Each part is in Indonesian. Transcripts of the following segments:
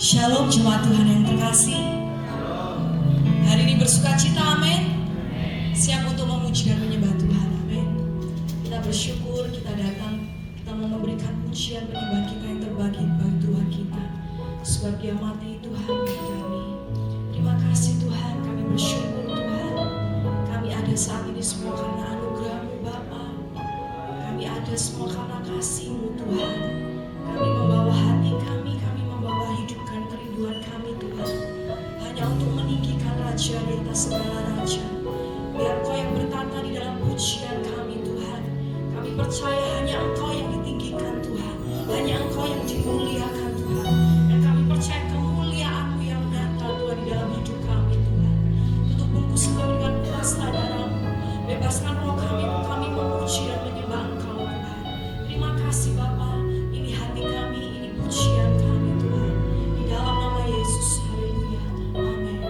Shalom jemaat Tuhan yang terkasih. Hari ini bersukacita, amin. Siap untuk memuji dan menyembah Tuhan, amin. Kita bersyukur kita datang, kita mau memberikan pujian penyembah kita yang terbagi bagi Tuhan kita. Sebab Dia mati Tuhan bagi kami. Terima kasih Tuhan, kami bersyukur Tuhan. Kami ada saat ini semua karena anugerah-Mu Bapa. Kami ada semua karena kasih-Mu Tuhan. Kami membawa hati kami membawa hidupkan kerinduan kami Tuhan. Hanya untuk meninggikan Raja di atas segala Raja. Biar Engkau yang bertata di dalam pujian kami Tuhan. Kami percaya hanya Engkau yang ditinggikan Tuhan. Hanya Engkau yang dimuliakan Tuhan. Dan kami percaya kemuliaan-Mu yang nyata Tuhan di dalam hidup kami Tuhan. Tutup bungkus kami dengan kuasa darah-Mu. Bebaskan roh kami memuji dan menyembah Engkau Tuhan. Terima kasih Bapa. Ini hati kami, ini pujian kami Tuhan. Di dalam nama Yesus, haleluya, amin.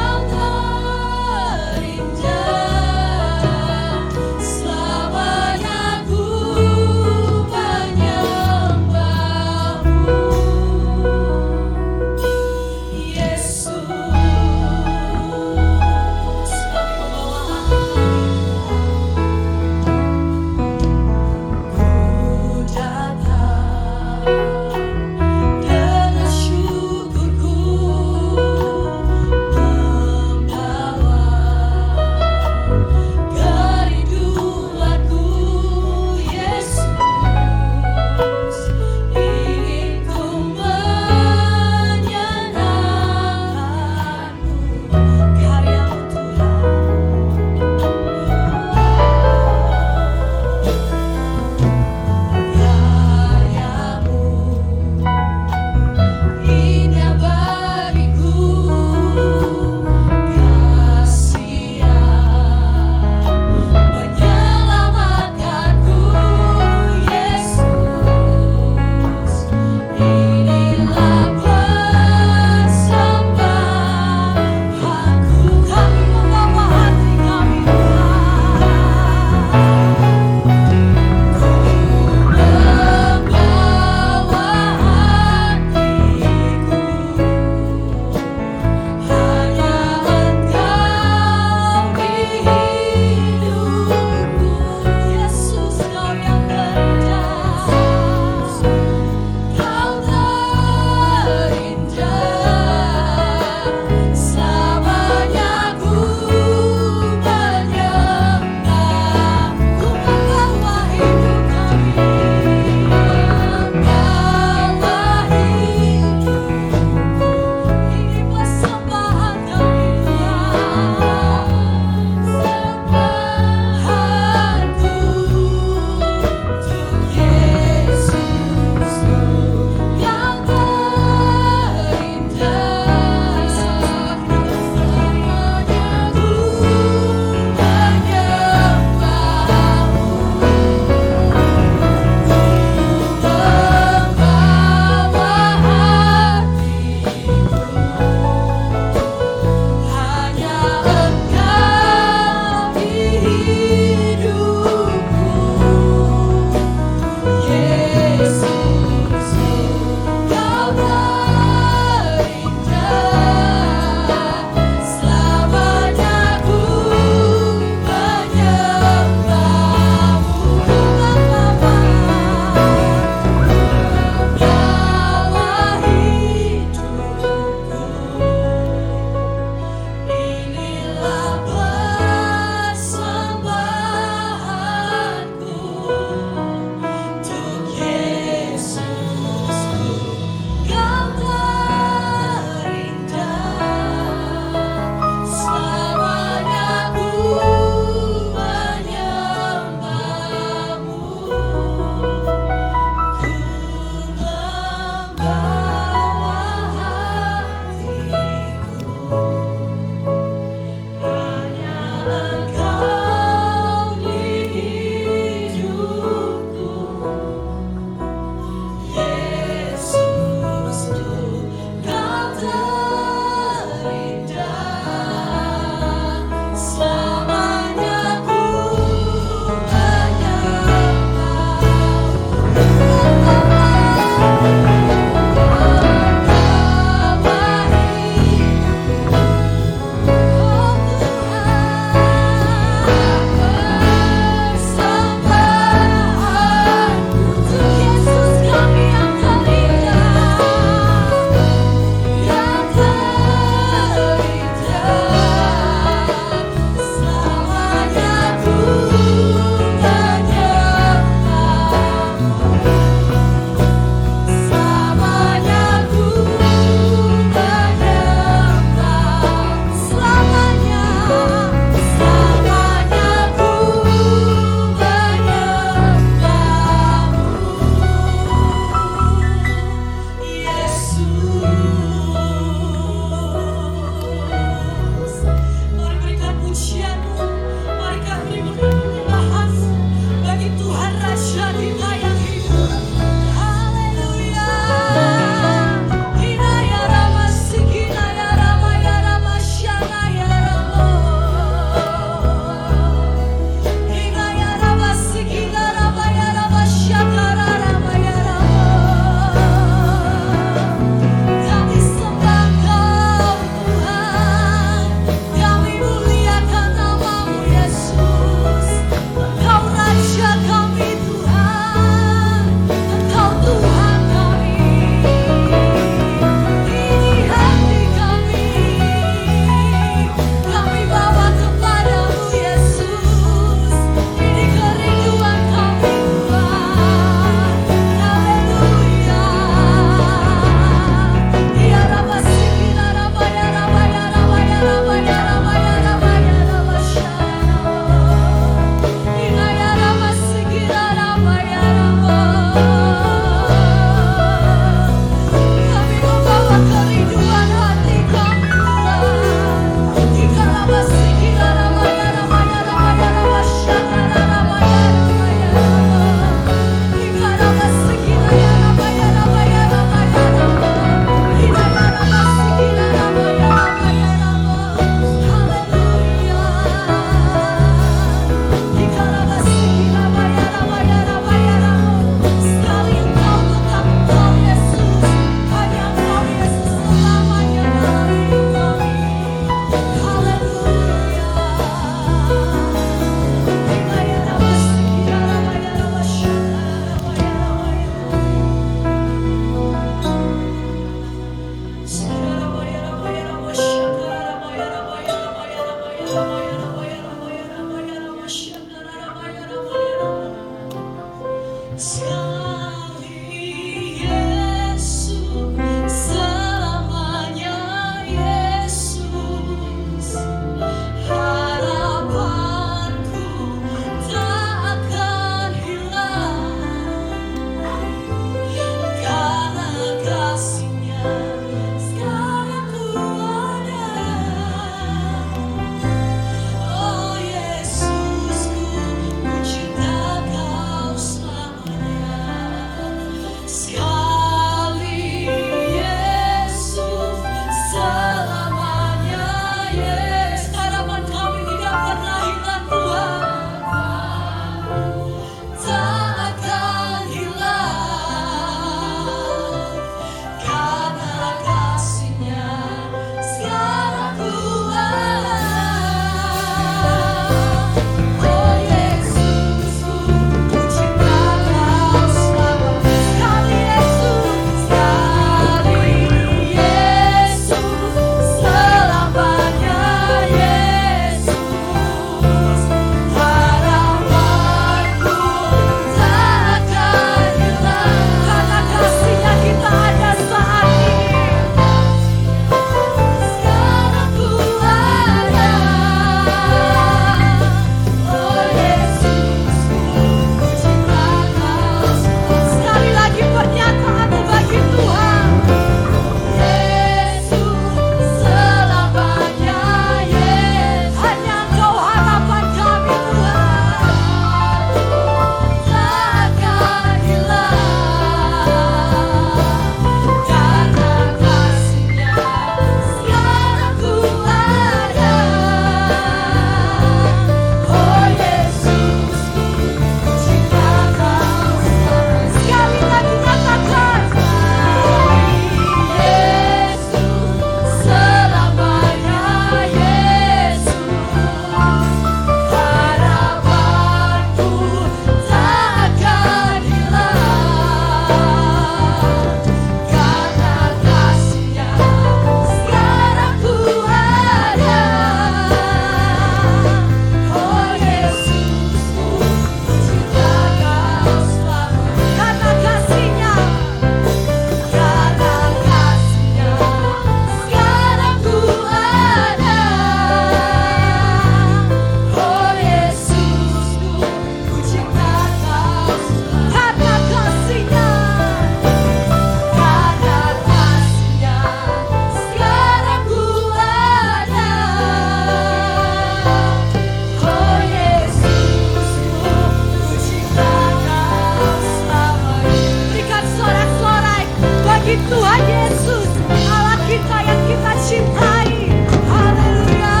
bagi Tuhan Yesus, Allah kita yang kita cintai. Haleluya.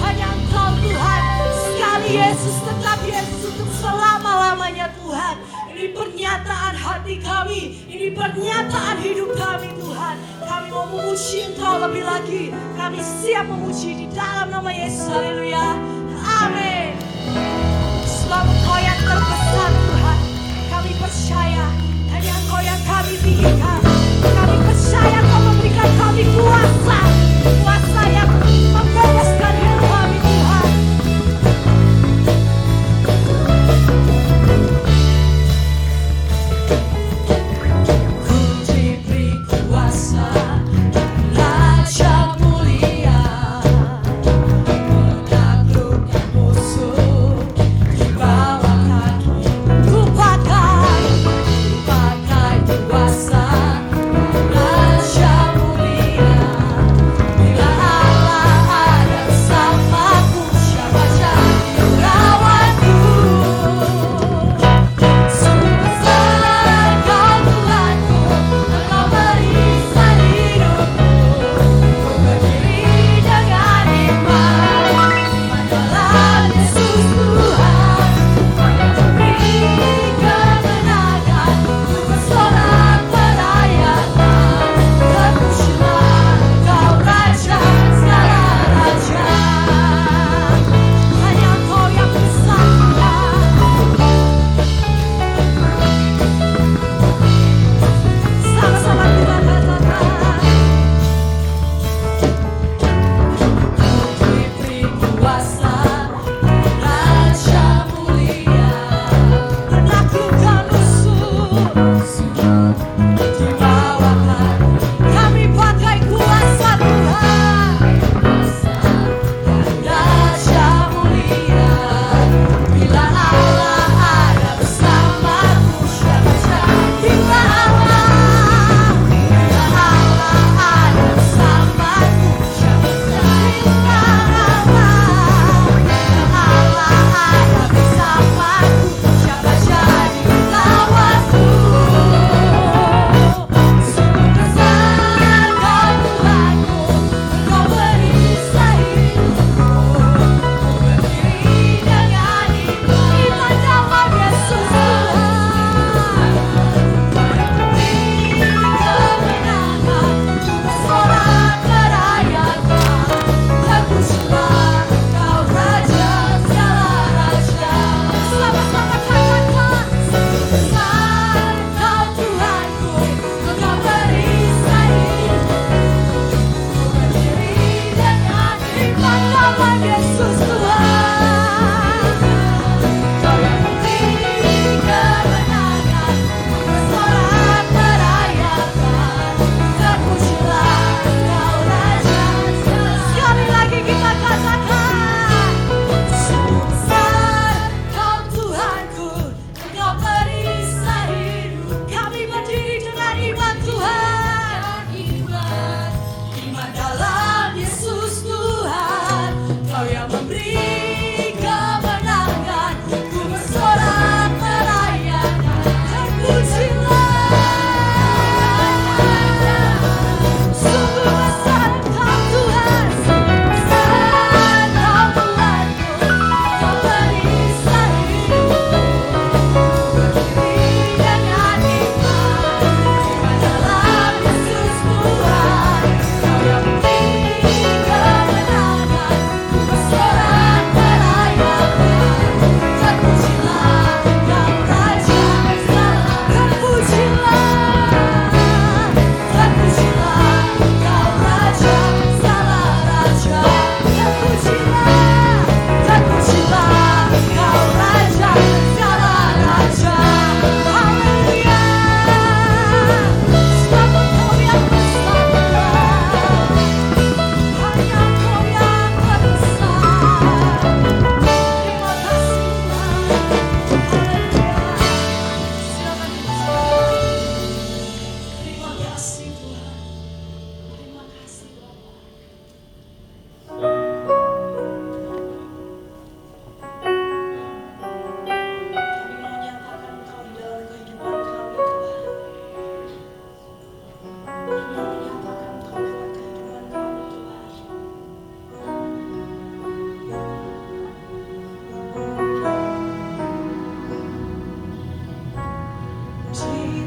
Hanya Engkau Tuhan, sekali Yesus, tetap Yesus untuk selama-lamanya Tuhan. Ini pernyataan hati kami, ini pernyataan hidup kami Tuhan. Kami mau memuji Engkau lebih lagi. Kami siap memuji di dalam nama Yesus. Haleluya. Amin. Sebab Engkau yang terbesar Tuhan, kami percaya hanya Engkau yang kami tinggikan. Kami percaya Engkau memberikan kami kuasa, kuasa yang membebaskan hidup kami Tuhan. Ku diberi kuasa, Raja mulia, menaklukkan musuh di bawah kaki.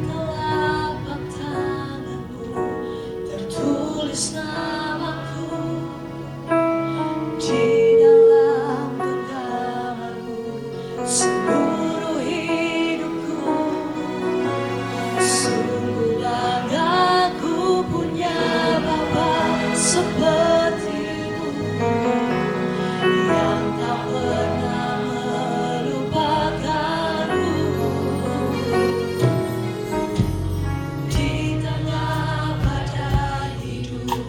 telapak tanganmu tertulis namaku, di dalam genggamanmu seluruh hidupku. Sungguh banggaku punya Bapa sepertimu, yang tak pernah melupakanku. Di tengah badai hidup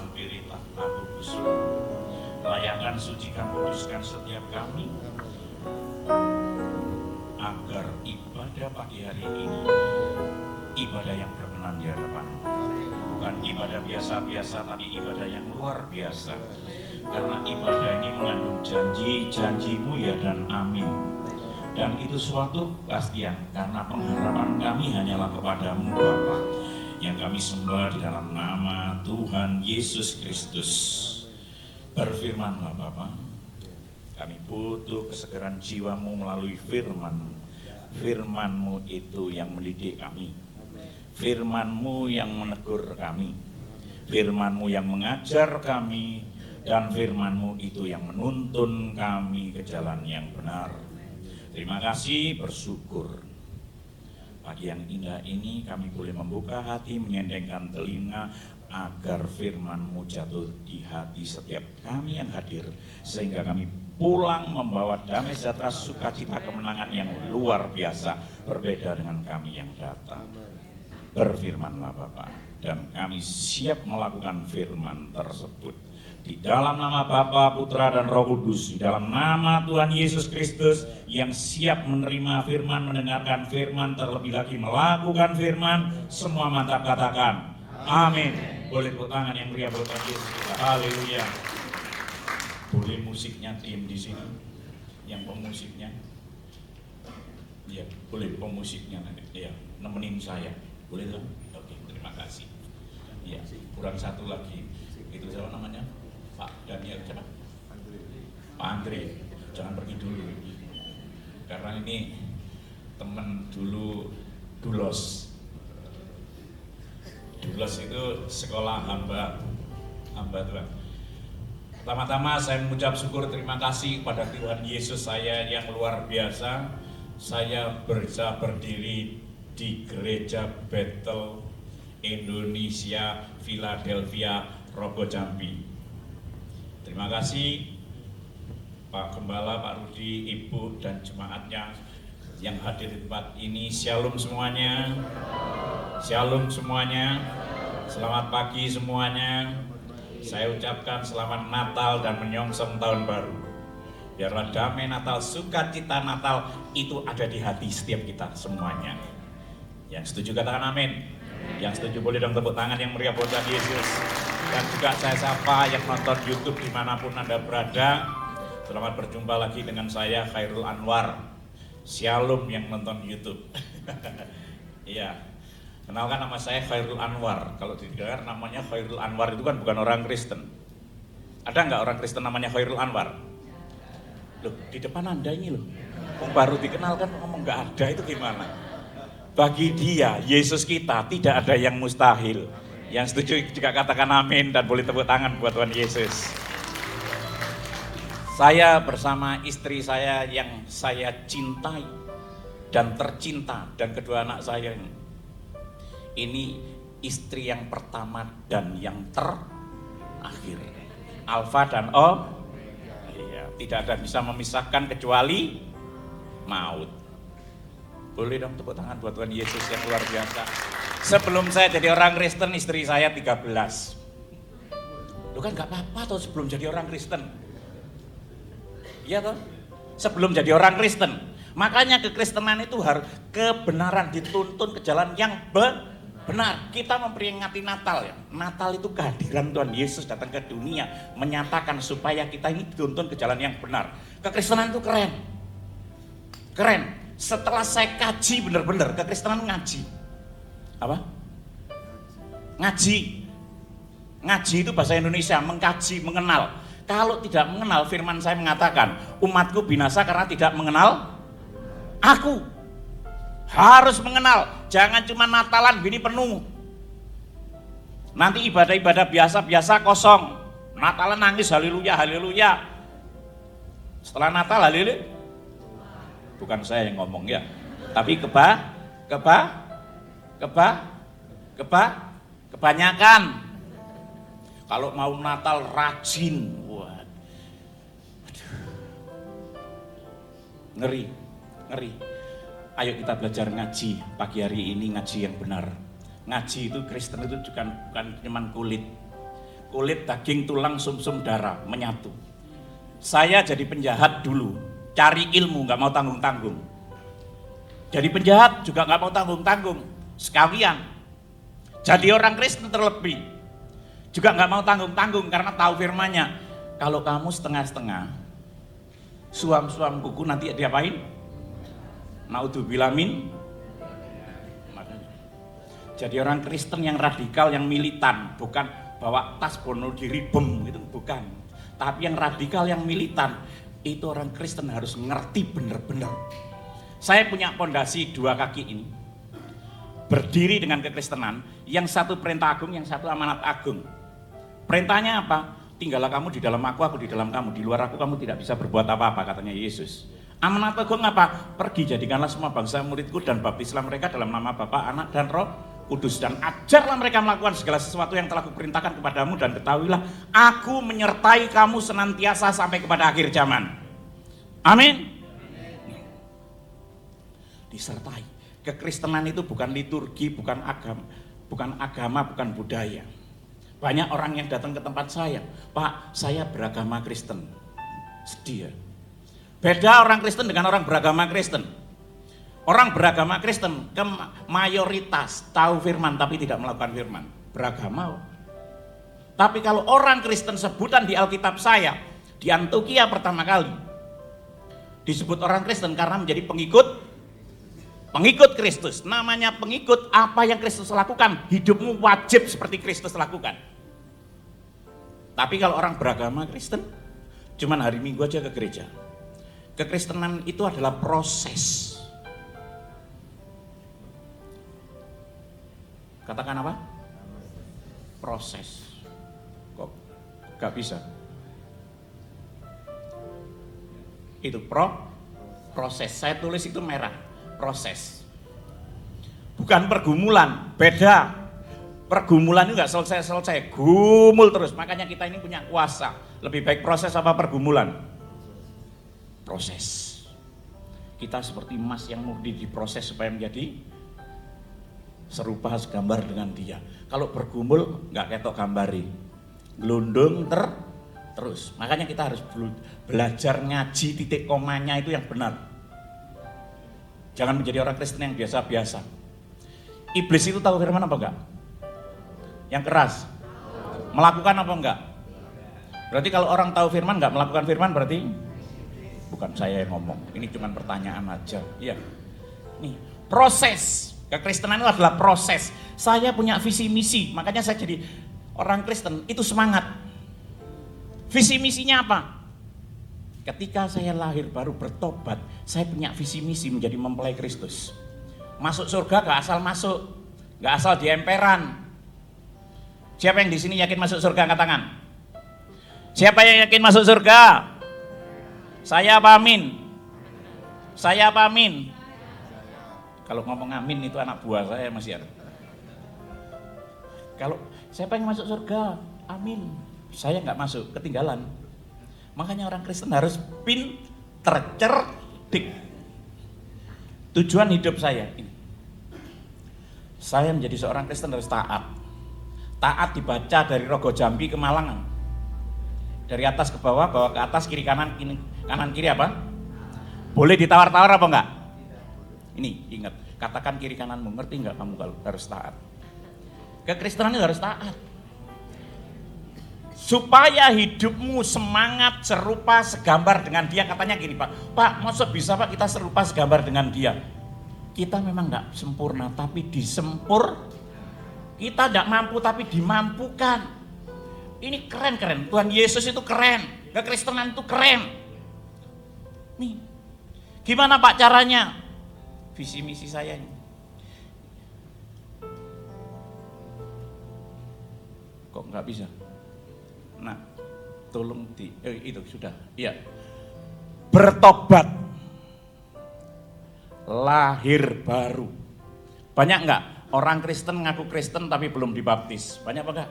menghampiri tahta kudus. Layakan, sucikan, kuduskan setiap kami, agar ibadah pagi hari ini ibadah yang berkenan di hadapan-Mu. Bukan ibadah biasa-biasa, tapi ibadah yang luar biasa. Karena ibadah ini mengandung janji-janji-Mu ya dan amin. Dan itu suatu kepastian, karena pengharapan kami hanyalah kepada-Mu Bapa, yang kami sembah di dalam nama Tuhan Yesus Kristus. Berfirmanlah Bapa, kami butuh kesegaran jiwa-Mu melalui firman-Mu. Firman-Mu itu yang mendidik kami, firman-Mu yang menegur kami, firman-Mu yang mengajar kami, dan firman-Mu itu yang menuntun kami ke jalan yang benar. Terima kasih, bersyukur. Pagi yang indah ini kami boleh membuka hati, menyendengkan telinga, agar firman-Mu jatuh di hati setiap kami yang hadir, sehingga kami pulang membawa damai sejahtera, sukacita, kemenangan yang luar biasa, berbeda dengan kami yang datang. Berfirmanlah Bapa, dan kami siap melakukan firman tersebut. Di dalam nama Bapa, Putra, dan Roh Kudus, di dalam nama Tuhan Yesus Kristus yang siap menerima firman, mendengarkan firman, terlebih lagi melakukan firman, semua mantap katakan amin. Boleh tepuk tangan yang meriah buat Tuhan Yesus kita. Haleluya. Boleh musiknya tim di sini, yang pemusiknya, ya boleh pemusiknya nanti, ya nemenin saya, boleh dong? Oke, terima kasih. Ya, kurang satu lagi, itu siapa namanya? Pak Daniel, siapa? Pak Andre, jangan pergi dulu, karena ini teman dulu Dulos. Dulos itu sekolah hamba Tuhan. Pertama-tama saya mengucap syukur, terima kasih kepada Tuhan Yesus saya yang luar biasa. Saya bisa berdiri di Gereja Bethel Indonesia Philadelphia Rogo Jambi. Terima kasih Pak Gembala, Pak Rudi, Ibu, dan jemaatnya yang hadir di tempat ini. Shalom semuanya. Shalom semuanya. Selamat pagi semuanya. Saya ucapkan selamat Natal dan menyongsong tahun baru. Biarlah damai Natal, sukacita Natal itu ada di hati setiap kita semuanya. Yang setuju katakan amin. Yang setuju boleh dong tepuk tangan yang meriah buat Tuhan Yesus. Dan juga saya sapa yang nonton YouTube dimanapun Anda berada. Selamat berjumpa lagi dengan saya Khairul Anwar. Shalom yang nonton YouTube. Iya. Kenalkan, nama saya Khairul Anwar. Kalau didengar namanya Khairul Anwar itu kan bukan orang Kristen. Ada nggak orang Kristen namanya Khairul Anwar? Loh, di depan Anda ini loh. Baru dikenalkan ngomong nggak ada, itu gimana? Bagi dia, Yesus kita, tidak ada yang mustahil. Yang setuju juga katakan amin dan boleh tepuk tangan buat Tuhan Yesus. Saya bersama istri saya yang saya cintai dan tercinta, dan kedua anak saya ini istri yang pertama dan yang terakhir, Alfa dan O. Iya, tidak ada bisa memisahkan kecuali maut. Boleh dong tepuk tangan buat Tuhan Yesus yang luar biasa. Sebelum saya jadi orang Kristen, istri saya 13. Lu kan gak apa-apa toh sebelum jadi orang Kristen. Iya toh? Sebelum jadi orang Kristen. Makanya kekristenan itu harus kebenaran, dituntun ke jalan yang benar. Kita memperingati Natal ya. Natal itu kehadiran Tuhan Yesus datang ke dunia, menyatakan supaya kita ini dituntun ke jalan yang benar. Kekristenan itu keren. Keren. Setelah saya kaji benar-benar, kekristenan ngaji. Apa? Ngaji. Ngaji itu bahasa Indonesia, mengkaji, mengenal. Kalau tidak mengenal, firman saya mengatakan, umatku binasa karena tidak mengenal aku. Harus mengenal, jangan cuma Natalan gini penuh. Nanti ibadah-ibadah biasa-biasa kosong. Natalan nangis haleluya, haleluya. Setelah Natal haleluya. Bukan saya yang ngomong ya, tapi kebanyakan. Kalau mau Natal rajin, wah, ngeri. Ayo kita belajar ngaji pagi hari ini, ngaji yang benar. Ngaji itu Kristen itu bukan cuma kulit. kulit, daging, tulang, sumsum, darah menyatu. Saya jadi penjahat dulu, cari ilmu nggak mau tanggung-tanggung. Jadi penjahat juga nggak mau tanggung-tanggung, sekalian. Jadi orang Kristen terlebih juga nggak mau tanggung-tanggung karena tahu firman-Nya. Kalau kamu setengah-setengah, suam-suam kuku nanti diapain? Naudzubillah min. Jadi orang Kristen yang radikal, yang militan, bukan bawa tas bunuh diri bom gitu, bukan. Tapi yang radikal, yang militan, itu orang Kristen harus ngerti benar-benar. Saya punya pondasi 2 kaki ini, berdiri dengan kekristenan, yang satu perintah agung, yang satu amanat agung. Perintahnya apa? Tinggallah kamu di dalam aku di dalam kamu. Di luar aku kamu tidak bisa berbuat apa-apa, katanya Yesus. Amanat agung apa? Pergi jadikanlah semua bangsa muridku dan baptislah mereka dalam nama Bapa, Anak dan Roh Kudus, dan ajarlah mereka melakukan segala sesuatu yang telah kuperintahkan kepadamu, dan ketahuilah aku menyertai kamu senantiasa sampai kepada akhir zaman. Amin. Disertai. Kekristenan itu bukan liturgi, bukan agama, bukan budaya. Banyak orang yang datang ke tempat saya, Pak, saya beragama Kristen. Sedih ya. Beda orang Kristen dengan orang beragama Kristen. Orang beragama Kristen mayoritas tahu firman tapi tidak melakukan firman. Beragama. Tapi kalau orang Kristen, sebutan di Alkitab saya, di Antioquia pertama kali disebut orang Kristen karena menjadi pengikut Kristus. Namanya pengikut, apa yang Kristus lakukan, hidupmu wajib seperti Kristus lakukan. Tapi kalau orang beragama Kristen, cuman hari Minggu aja ke gereja. Kekristenan itu adalah proses. Katakan apa? Proses. Kok gak bisa? Itu proses. Saya tulis itu merah. Proses. Bukan pergumulan. Beda. Pergumulan itu gak selesai-selesai. Gumul terus. Makanya kita ini punya kuasa. Lebih baik proses apa pergumulan? Proses. Kita seperti emas yang murni diproses supaya menjadi serupa segambar dengan dia. Kalau bergumul nggak ketok gambari, gelundung terus. Makanya kita harus belajar ngaji titik komanya itu yang benar. Jangan menjadi orang Kristen yang biasa-biasa. Iblis itu tahu firman apa enggak? Yang keras. Melakukan apa enggak? Berarti kalau orang tahu firman nggak melakukan firman berarti bukan saya yang ngomong. Ini cuma pertanyaan aja. Iya. Nih, proses. Kekristenan itu adalah proses. Saya punya visi misi, makanya saya jadi orang Kristen itu semangat. Visi misinya apa? Ketika saya lahir baru bertobat, saya punya visi misi menjadi mempelai Kristus. Masuk surga gak asal masuk, gak asal di emperan. Siapa yang di sini yakin masuk surga, angkat tangan. Siapa yang yakin masuk surga? Saya apa amin? Saya apa amin? Kalau ngomong amin itu anak buah saya masih ada. Kalau saya pengen masuk surga, amin. Saya nggak masuk, ketinggalan. Makanya orang Kristen harus pinter, cerdik. Tujuan hidup saya ini. Saya menjadi seorang Kristen harus taat. Taat dibaca dari Rogo Jambi ke Malang. Dari atas ke bawah ke atas, kiri kanan, kanan kiri apa? Boleh ditawar-tawar apa enggak? Ini ingat, katakan kiri kananmu, ngerti nggak kamu kalau harus taat? Kekristenan itu harus taat. Supaya hidupmu semangat serupa segambar dengan dia. Katanya gini Pak, masa bisa Pak kita serupa segambar dengan dia? Kita memang nggak sempurna, tapi kita tidak mampu tapi dimampukan. Ini keren. Tuhan Yesus itu keren. Kekristenan itu keren. Nih, gimana Pak caranya? Visi misi saya ini. Kok nggak bisa? Nah, tolong itu sudah. Iya. Bertobat. Lahir baru. Banyak nggak orang Kristen ngaku Kristen tapi belum dibaptis? Banyak apa enggak?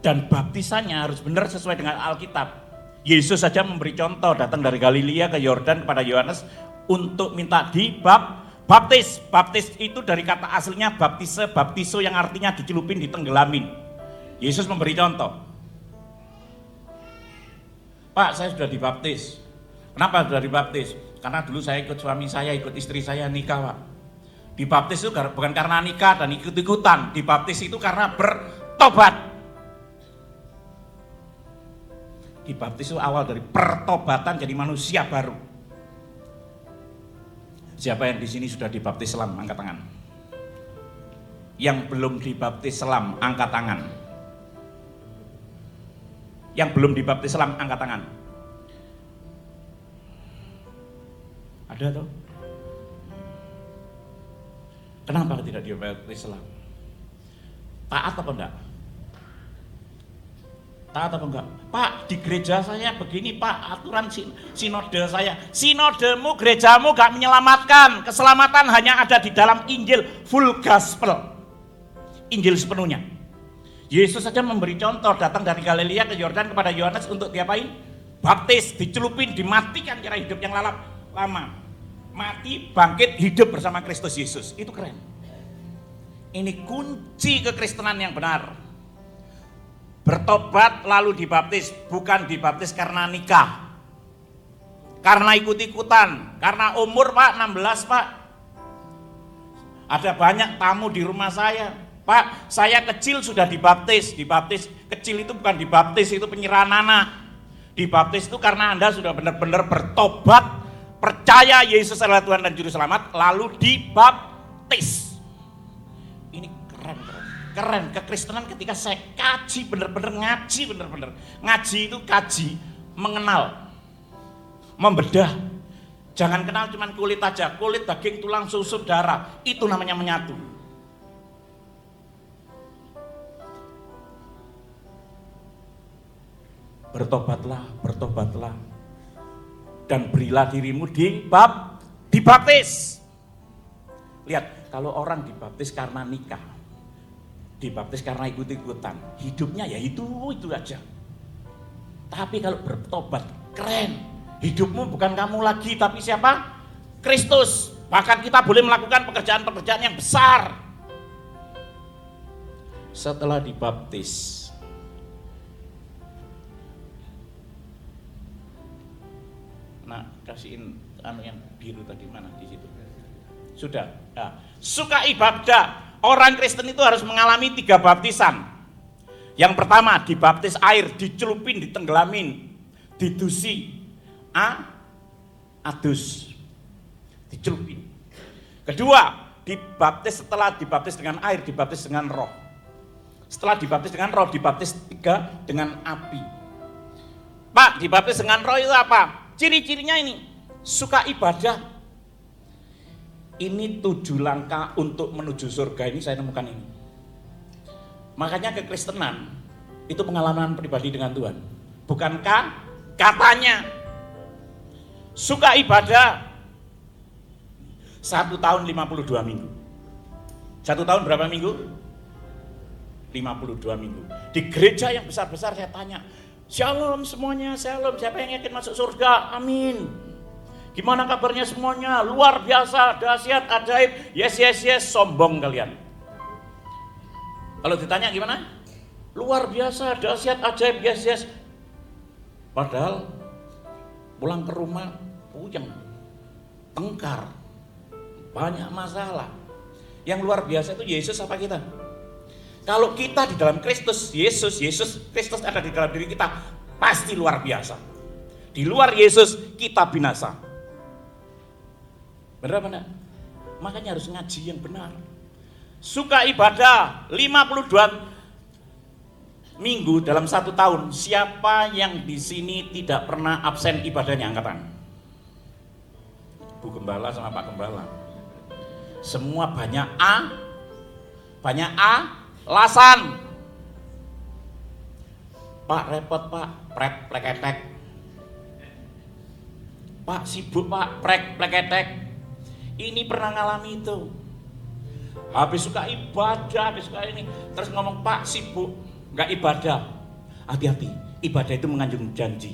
Dan baptisannya harus benar sesuai dengan Alkitab. Yesus saja memberi contoh, datang dari Galilea ke Yordan kepada Yohanes untuk minta dibaptis. Baptis itu dari kata aslinya baptiso yang artinya dicelupin, ditenggelamin. Yesus memberi contoh. Pak, saya sudah dibaptis. Kenapa sudah dibaptis? Karena dulu saya ikut suami saya, ikut istri saya nikah, Pak. Dibaptis itu bukan karena nikah dan ikut-ikutan. Dibaptis itu karena bertobat. Dibaptis itu awal dari pertobatan jadi manusia baru. Siapa yang di sini sudah dibaptis selam, angkat tangan. Yang belum dibaptis selam, angkat tangan. Yang belum dibaptis selam, angkat tangan. Ada toh? Kenapa tidak dibaptis selam? Taat apa enggak? Taat apa enggak? Pak, di gereja saya begini Pak, aturan sinode saya. Sinodemu, gerejamu gak menyelamatkan. Keselamatan hanya ada di dalam Injil, full gospel. Injil sepenuhnya. Yesus saja memberi contoh, datang dari Galilea ke Yordan kepada Yohanes untuk diapain? Baptis, dicelupin, dimatikan cara hidup yang lama. Mati, bangkit, hidup bersama Kristus Yesus. Itu keren. Ini kunci kekristenan yang benar. Bertobat lalu dibaptis, bukan dibaptis karena nikah, karena ikut-ikutan, karena umur Pak 16 Pak. Ada banyak tamu di rumah saya, Pak saya kecil sudah dibaptis. Dibaptis kecil itu bukan dibaptis, itu penyerahan anak. Dibaptis itu karena Anda sudah benar-benar bertobat, percaya Yesus adalah Tuhan dan Juru Selamat, lalu dibaptis. Ini keren kekristenan ketika saya kaji bener-bener, ngaji bener-bener. Ngaji itu kaji, mengenal, membedah. Jangan kenal cuman kulit aja, kulit, daging, tulang, susu, darah. Itu namanya menyatu. Bertobatlah. Dan berilah dirimu dibaptis. Lihat, kalau orang dibaptis karena nikah, dibaptis karena ikut-ikutan, hidupnya ya itu aja. Tapi kalau bertobat, keren. Hidupmu bukan kamu lagi, tapi siapa? Kristus. Bahkan kita boleh melakukan pekerjaan-pekerjaan yang besar. Setelah dibaptis, nah kasihin yang biru tadi mana di situ. Sudah. Nah, suka ibadah. Orang Kristen itu harus mengalami 3 baptisan. Yang pertama dibaptis air, dicelupin, ditenggelamin, didusi, adus, dicelupin. Kedua, dibaptis, setelah dibaptis dengan air, dibaptis dengan roh. Setelah dibaptis dengan roh, dibaptis 3 dengan api. Pak, dibaptis dengan roh itu apa? Ciri-cirinya ini, suka ibadah. Ini 7 langkah untuk menuju surga, ini saya nemukan ini. Makanya kekristenan itu pengalaman pribadi dengan Tuhan. Bukankah katanya suka ibadah 1 tahun 52 minggu. 1 tahun berapa minggu? 52 minggu. Di gereja yang besar-besar saya tanya, shalom semuanya, shalom, siapa yang yakin masuk surga? Amin. Gimana kabarnya semuanya? Luar biasa, dahsyat, ajaib. Yes, sombong kalian. Kalau ditanya gimana? Luar biasa, dahsyat, ajaib, yes. Padahal pulang ke rumah puyeng, tengkar, banyak masalah. Yang luar biasa itu Yesus apa kita? Kalau kita di dalam Kristus, Yesus Kristus ada di dalam diri kita, pasti luar biasa. Di luar Yesus kita binasa. Benar apa enggak? Makanya harus ngaji yang benar. Suka ibadah 52 minggu dalam 1 tahun. Siapa yang di sini tidak pernah absen ibadahnya, angkat tangan. Bu Gembala sama Pak Gembala. Semua banyak alasan. Pak repot Pak, pleketek. Pak sibuk Pak, pleketek. Ini pernah ngalami itu. Habis suka ibadah, habis suka ini, terus ngomong Pak sibuk, nggak ibadah. Hati-hati, ibadah itu mengandung janji.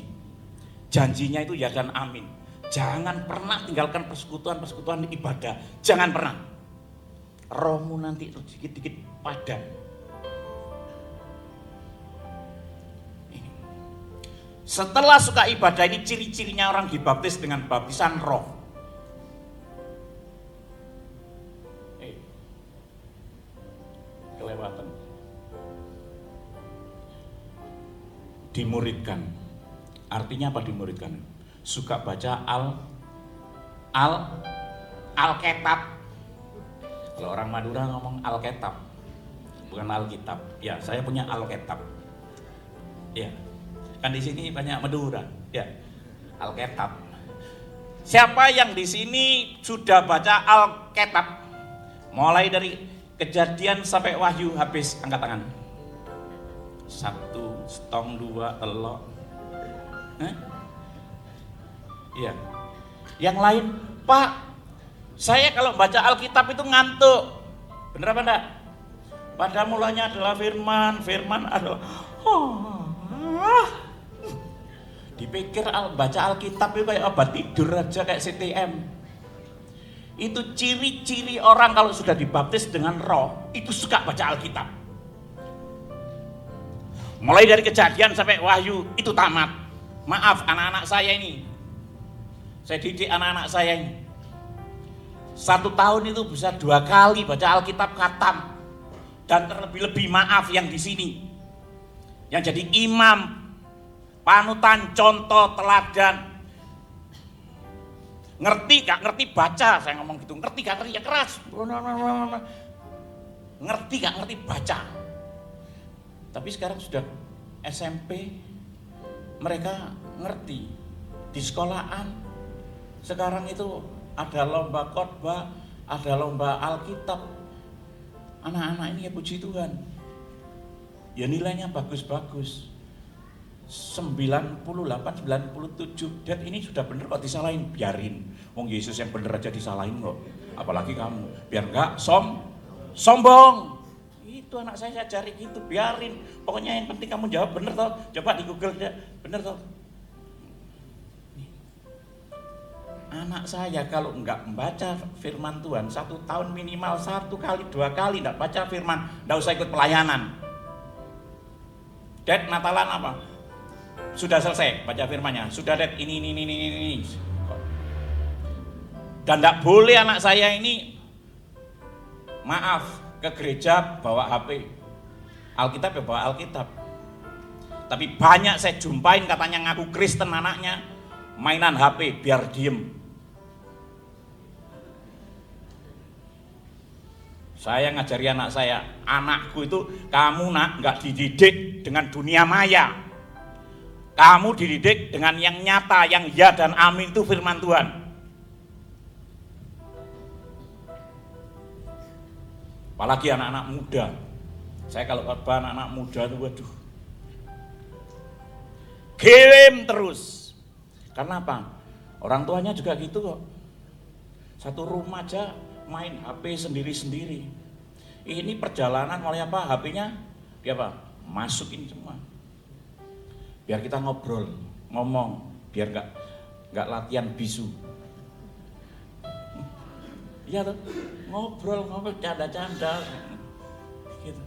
Janjinya itu ya dan amin. Jangan pernah tinggalkan persekutuan ibadah. Jangan pernah. Rohmu nanti dikit-dikit padam. Setelah suka ibadah ini ciri-cirinya orang dibaptis dengan baptisan roh. Kelewatan. Dimuridkan. Artinya apa dimuridkan? Suka baca Alkitab. Kalau orang Madura ngomong Alkitab, bukan Alkitab. Ya, saya punya Alkitab. Ya, kan di sini banyak Madura. Ya, Alkitab. Siapa yang di sini sudah baca Alkitab? Mulai dari Kejadian sampai Wahyu habis, angkat tangan. 1, 2, telok. Iya. Yang lain, Pak, saya kalau baca Alkitab itu ngantuk. Bener apa enggak? Pada mulanya adalah firman adalah dipikir baca Alkitab itu kayak obat tidur aja, kayak CTM. Itu ciri-ciri orang kalau sudah dibaptis dengan roh, itu suka baca Alkitab. Mulai dari Kejadian sampai Wahyu itu tamat. Maaf anak-anak saya ini, saya didik anak-anak saya ini. 1 tahun itu bisa 2 kali baca Alkitab khatam. Dan terlebih-lebih maaf yang di sini, yang jadi imam, panutan, contoh, teladan. Ngerti gak ngerti baca, saya ngomong gitu. Ngerti gak ngerti ya keras. Ngerti gak ngerti baca. Tapi sekarang sudah SMP, mereka ngerti. Di sekolahan sekarang itu ada lomba khotbah, ada lomba Alkitab. Anak-anak ini ya puji Tuhan, ya nilainya bagus-bagus. 98, 97. Dan ini sudah bener kok disalahin, biarin. Wong Yesus yang bener aja disalahin kok. Apalagi kamu, biar enggak sombong. Itu anak saya cari gitu, biarin. Pokoknya yang penting kamu jawab bener toh. Coba di Google ya, bener toh. Anak saya kalau enggak membaca firman Tuhan 1 tahun minimal 1 kali 2 kali enggak baca firman, enggak usah ikut pelayanan. Dad, Natalan apa? Sudah selesai baca firmannya, sudah Dad, ini. Dan tidak boleh anak saya ini, maaf, ke gereja bawa HP, Alkitab ya bawa Alkitab. Tapi banyak saya jumpain katanya ngaku Kristen anaknya, mainan HP biar diem. Saya ngajari anak saya, anakku itu kamu nak nggak dididik dengan dunia maya. Kamu dididik dengan yang nyata, yang ya dan amin itu firman Tuhan. Apalagi anak-anak muda. Saya kalau khotbah anak-anak muda itu waduh. Game terus. Karena apa? Orang tuanya juga gitu kok. Satu rumah aja main HP sendiri-sendiri. Ini perjalanan mulai apa? HP-nya dia apa? Masukin semua. Biar kita ngobrol, ngomong, biar nggak latihan bisu. Iya tuh, ngobrol, canda-canda, gitu.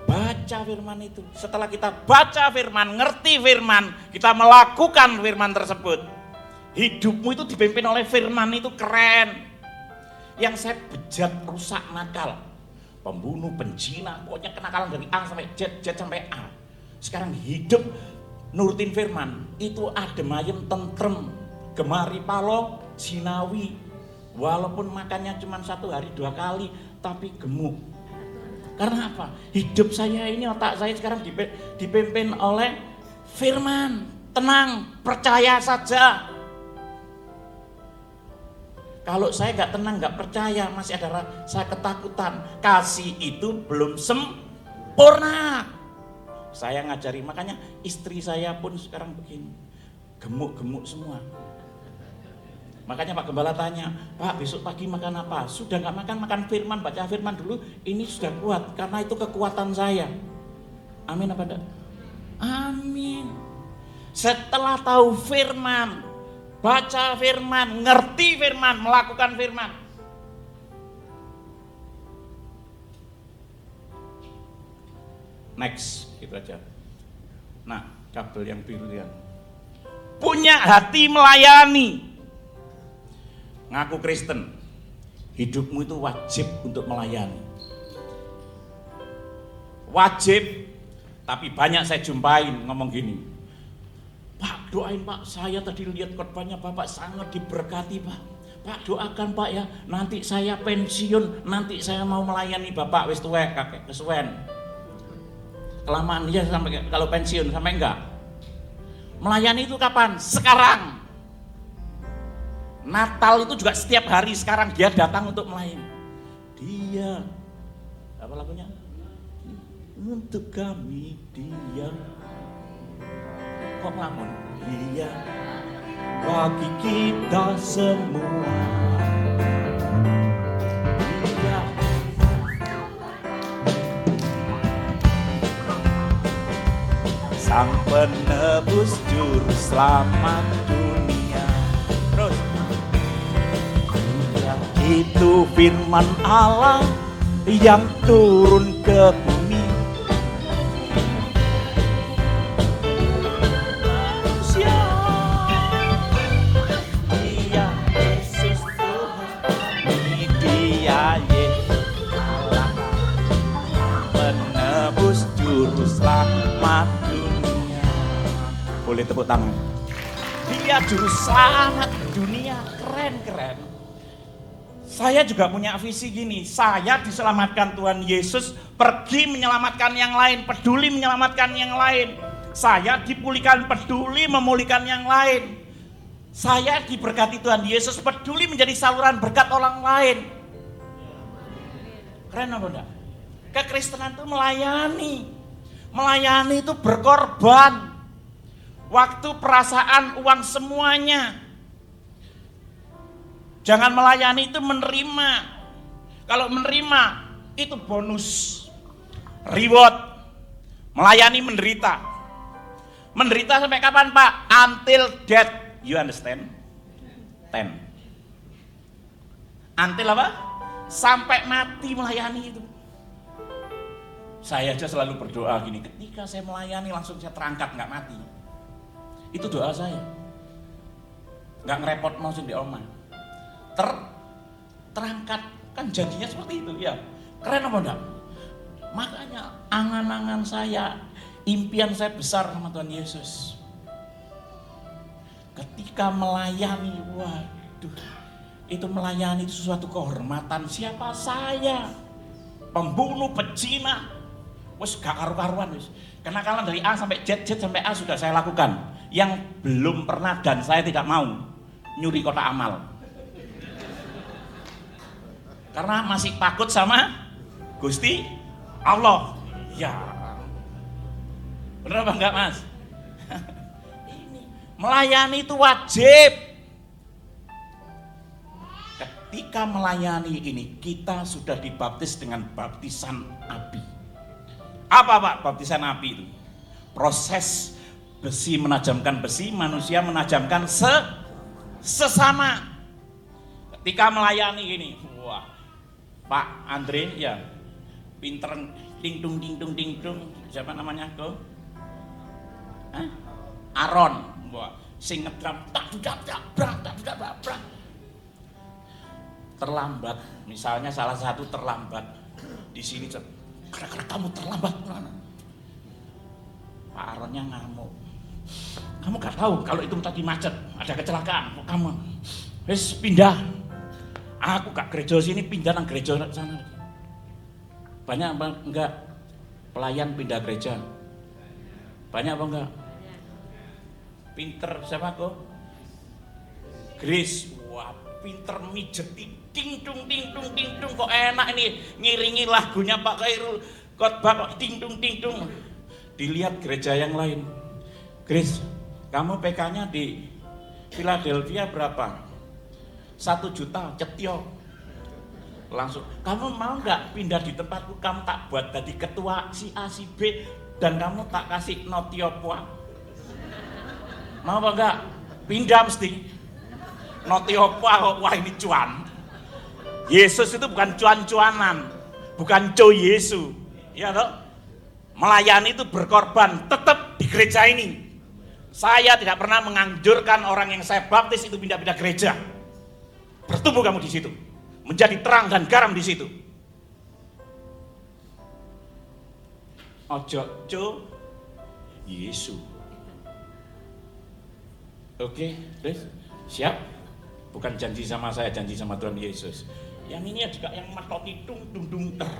Baca firman itu. Setelah kita baca firman, ngerti firman, kita melakukan firman tersebut. Hidupmu itu dipimpin oleh firman itu keren. Yang saya bejat, rusak, nakal, pembunuh, penjina, pokoknya kenakalan dari A sampai Z sampai A. Sekarang hidup nurutin firman itu adem ayem, tentrem, gemari palo, jinawi. Walaupun makannya cuma 1 hari 2 kali, tapi gemuk. Karena apa? Hidup saya ini, otak saya sekarang dipimpin oleh firman. Tenang, percaya saja. Kalau saya nggak tenang, nggak percaya, masih ada rasa ketakutan. Kasih itu belum sempurna. Saya ngajari, makanya istri saya pun sekarang begini, gemuk-gemuk semua. Makanya Pak Gembala tanya, Pak besok pagi makan apa? Sudah nggak makan firman, baca firman dulu. Ini sudah kuat, karena itu kekuatan saya. Amin apa enggak? Amin. Setelah tahu firman, baca firman, ngerti firman, melakukan firman. Next, gitu aja. Nah, kabel yang biru ya. Punya hati melayani. Ngaku Kristen. Hidupmu itu wajib untuk melayani. Wajib. Tapi banyak saya jumpain ngomong gini. Pak, doain Pak, saya tadi lihat khotbahnya Bapak sangat diberkati Pak. Pak, doakan Pak ya, nanti saya pensiun, nanti saya mau melayani Bapak wis tuwek kakek kesuwen. Kelamaan dia sampai kalau pensiun sampai enggak. Melayani itu kapan? Sekarang. Natal itu juga setiap hari sekarang dia datang untuk melayani. Dia apa lagunya? Untuk kami dia. Kok ngelamun? Dia bagi kita semua. Dia. Sang penebus juru selamat dunia. Terus. Dia itu firman Allah yang turun ke bumi. Selamat dunia. Boleh tepuk tangan. Dia juru selamat dunia. Keren. Saya juga punya visi gini. Saya diselamatkan Tuhan Yesus, pergi menyelamatkan yang lain, peduli menyelamatkan yang lain. Saya dipulihkan, peduli memulihkan yang lain. Saya diberkati Tuhan Yesus, peduli menjadi saluran berkat orang lain. Keren apa enggak? Kekristenan itu melayani. Melayani itu berkorban. Waktu, perasaan, uang semuanya. Jangan melayani itu menerima. Kalau menerima itu bonus. Reward. Melayani menderita. Menderita sampai kapan Pak? Until death. You understand? 10. Until apa? Sampai mati melayani itu. Saya aja selalu berdoa gini, ketika saya melayani langsung saya terangkat, nggak mati. Itu doa saya. Nggak ngerepot langsung di oma. Terangkat, kan janjinya seperti itu ya. Keren apa enggak? Makanya angan-angan saya, impian saya besar sama Tuhan Yesus. Ketika melayani, waduh, itu melayani itu sesuatu kehormatan. Siapa saya? Pembunuh, pezina. Wes gak karu-karuan wes. Kenakalan dari A sampai Z sampai A sudah saya lakukan. Yang belum pernah dan saya tidak mau nyuri kotak amal. Karena masih takut sama Gusti Allah. Ya. Benar apa enggak Mas? Ini melayani itu wajib. Ketika melayani ini kita sudah dibaptis dengan baptisan api. Apa Pak baptisan api itu? Proses besi menajamkan besi, manusia menajamkan sesama. Ketika melayani ini, wah, Pak Andre ya, pinter dingdung, siapa namanya kok? Aaron, wah, sing ngedram, tak. Terlambat, misalnya salah satu terlambat di sini. Karena kamu terlambat, Pak Aronnya ngamuk. Kamu gak tahu kalau itu tadi macet, ada kecelakaan. Kamu, wes pindah. Aku gak gereja sini, pindah nang gereja sana. Banyak apa enggak pelayan pindah gereja? Banyak apa enggak? Pinter siapa kok? Grace, wah pinter mijeti. Ding dung kok enak ini ngiringi lagunya Pak Khairul khotbah kok ding dung. Dilihat gereja yang lain. Grace, kamu PK-nya di Philadelphia berapa? 1 juta cetio. Langsung, kamu mau nggak pindah di tempatku? Kamu tak buat jadi ketua si A si B dan kamu tak kasih notiopoa. Mau apa enggak? Pindah mesti. Notiopoa kok, wah ini cuan. Yesus itu bukan cuan-cuanan, bukan co Yesus, ya toh. Melayani itu berkorban, tetap di gereja ini. Saya tidak pernah menganjurkan orang yang saya baptis itu pindah-pindah gereja. Bertumbuh kamu di situ, menjadi terang dan garam di situ. Ojo Yesus. Oke, terus siap? Bukan janji sama saya, janji sama Tuhan Yesus. Yang ini juga yang matoti dung ter.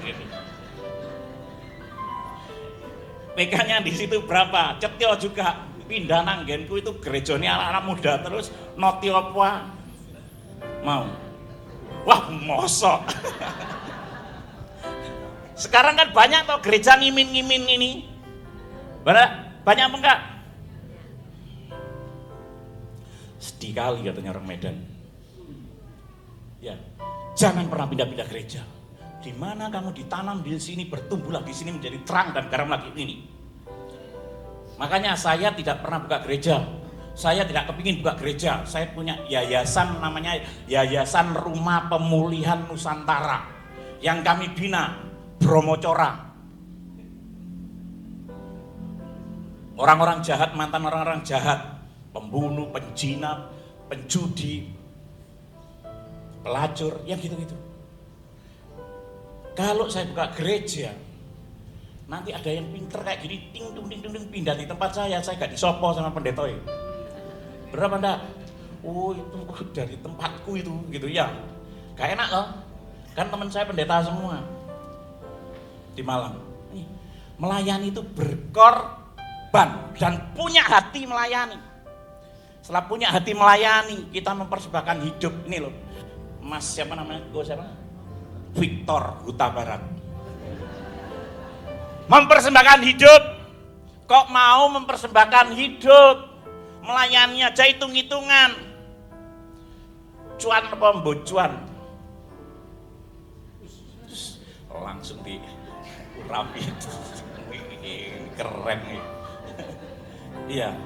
Gitu. PK-nya di situ berapa? Cetio juga pindah nanggenku itu gerejanya anak-anak muda terus noti apa? Mau. Wah, mosok. Sekarang kan banyak toh gereja ngimin-ngimin ini. Banyak apa enggak? Sedih kali katanya orang Medan. Ya, jangan pernah pindah-pindah gereja. Di mana kamu ditanam di sini, bertumbuhlah di sini menjadi terang dan garam lagi ini. Makanya saya tidak pernah buka gereja. Saya tidak kepingin buka gereja. Saya punya yayasan namanya Yayasan Rumah Pemulihan Nusantara yang kami bina Bromocora. Orang-orang jahat, mantan orang-orang jahat, pembunuh, penjina, penjudi, pelacur, yang gitu-gitu. Kalau saya buka gereja, nanti ada yang pinter kayak gini, ting pindah di tempat saya gak disopo sama pendetoi. Berapa ndak? Oh itu dari tempatku itu, gitu ya. Gak enak loh, kan teman saya pendeta semua di Malang. Melayani itu berkorban dan punya hati melayani. Setelah punya hati melayani, kita mempersembahkan hidup. Ini loh, Mas siapa namanya? Siapa? Victor Huta Barat. Mempersembahkan hidup. Kok mau mempersembahkan hidup? Melayani aja hitung-hitungan. Cuan apa mbocuan? Langsung di rapi. Keren nih. Iya.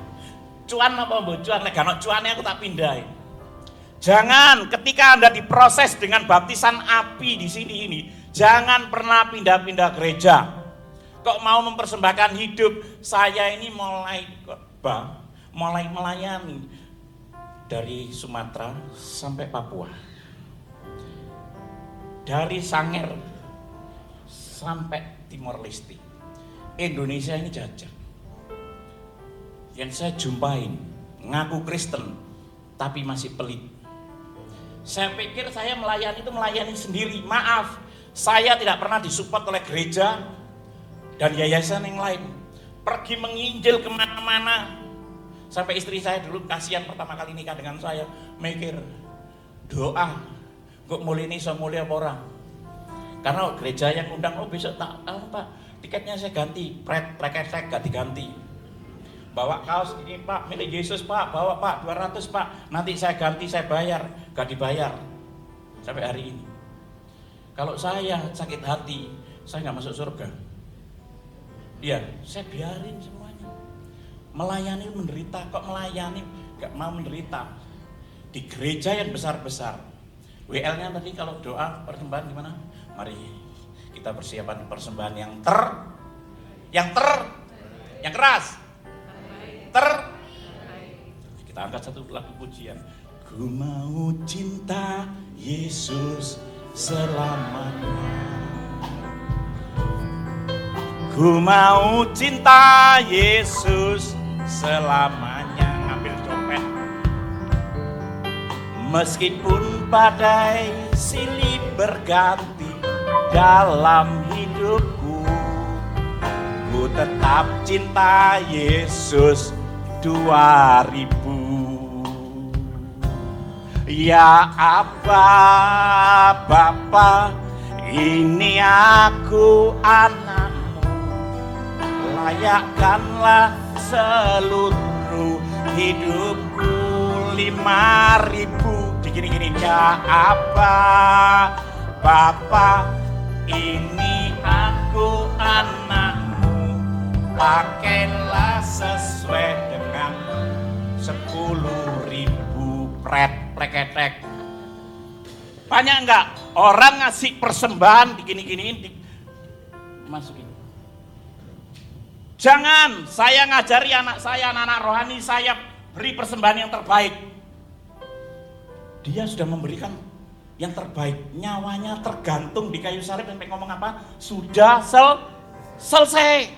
Cuan apa mbocuan? Nek gak cuannya aku tak pindahin. Jangan ketika Anda diproses dengan baptisan api di sini ini, jangan pernah pindah-pindah gereja. Kok mau mempersembahkan hidup? Saya ini mulai melayani dari Sumatera sampai Papua, dari Sangir sampai Timor Leste. Indonesia ini jajah. Yang saya jumpain ngaku Kristen tapi masih pelit. Saya pikir saya melayani itu melayani sendiri. Maaf, saya tidak pernah disupport oleh gereja dan yayasan yang lain. Pergi menginjil kemana-mana. Sampai istri saya dulu kasihan pertama kali nikah dengan saya, mikir doa, kok mulai ini so mulai apa orang? Karena gereja yang undang, oh besok tak Pak, tiketnya saya ganti, preket gak diganti. Bawa kaos ini Pak, milik Yesus Pak, bawa Pak 200 Pak, nanti saya ganti, saya bayar, gak dibayar sampai hari ini. Kalau saya sakit hati, saya gak masuk surga. Iya, saya biarin semuanya. Melayani menderita, kok melayani gak mau menderita. Di gereja yang besar-besar, WL-nya tadi kalau doa persembahan gimana? Mari kita persiapan persembahan yang keras. Kita angkat satu lagu pujian. Ku mau cinta Yesus selamanya. Ku mau cinta Yesus selamanya. Ngambil dompet. Meskipun badai silih berganti dalam hidupku, ku tetap cinta Yesus 2000. Ya apa Bapa, ini aku anakmu, layakkanlah seluruh hidupku 5000. Gini-gini. Ya apa Bapa, ini aku anakmu, pakailah sesuai dengan 10.000 pleketek. Banyak enggak orang ngasih persembahan digini-giniin, masukin. Jangan saya ngajari anak saya, anak-anak rohani saya beri persembahan yang terbaik. Dia sudah memberikan yang terbaik, nyawanya tergantung di kayu salib. Sampai ngomong apa? Sudah selesai.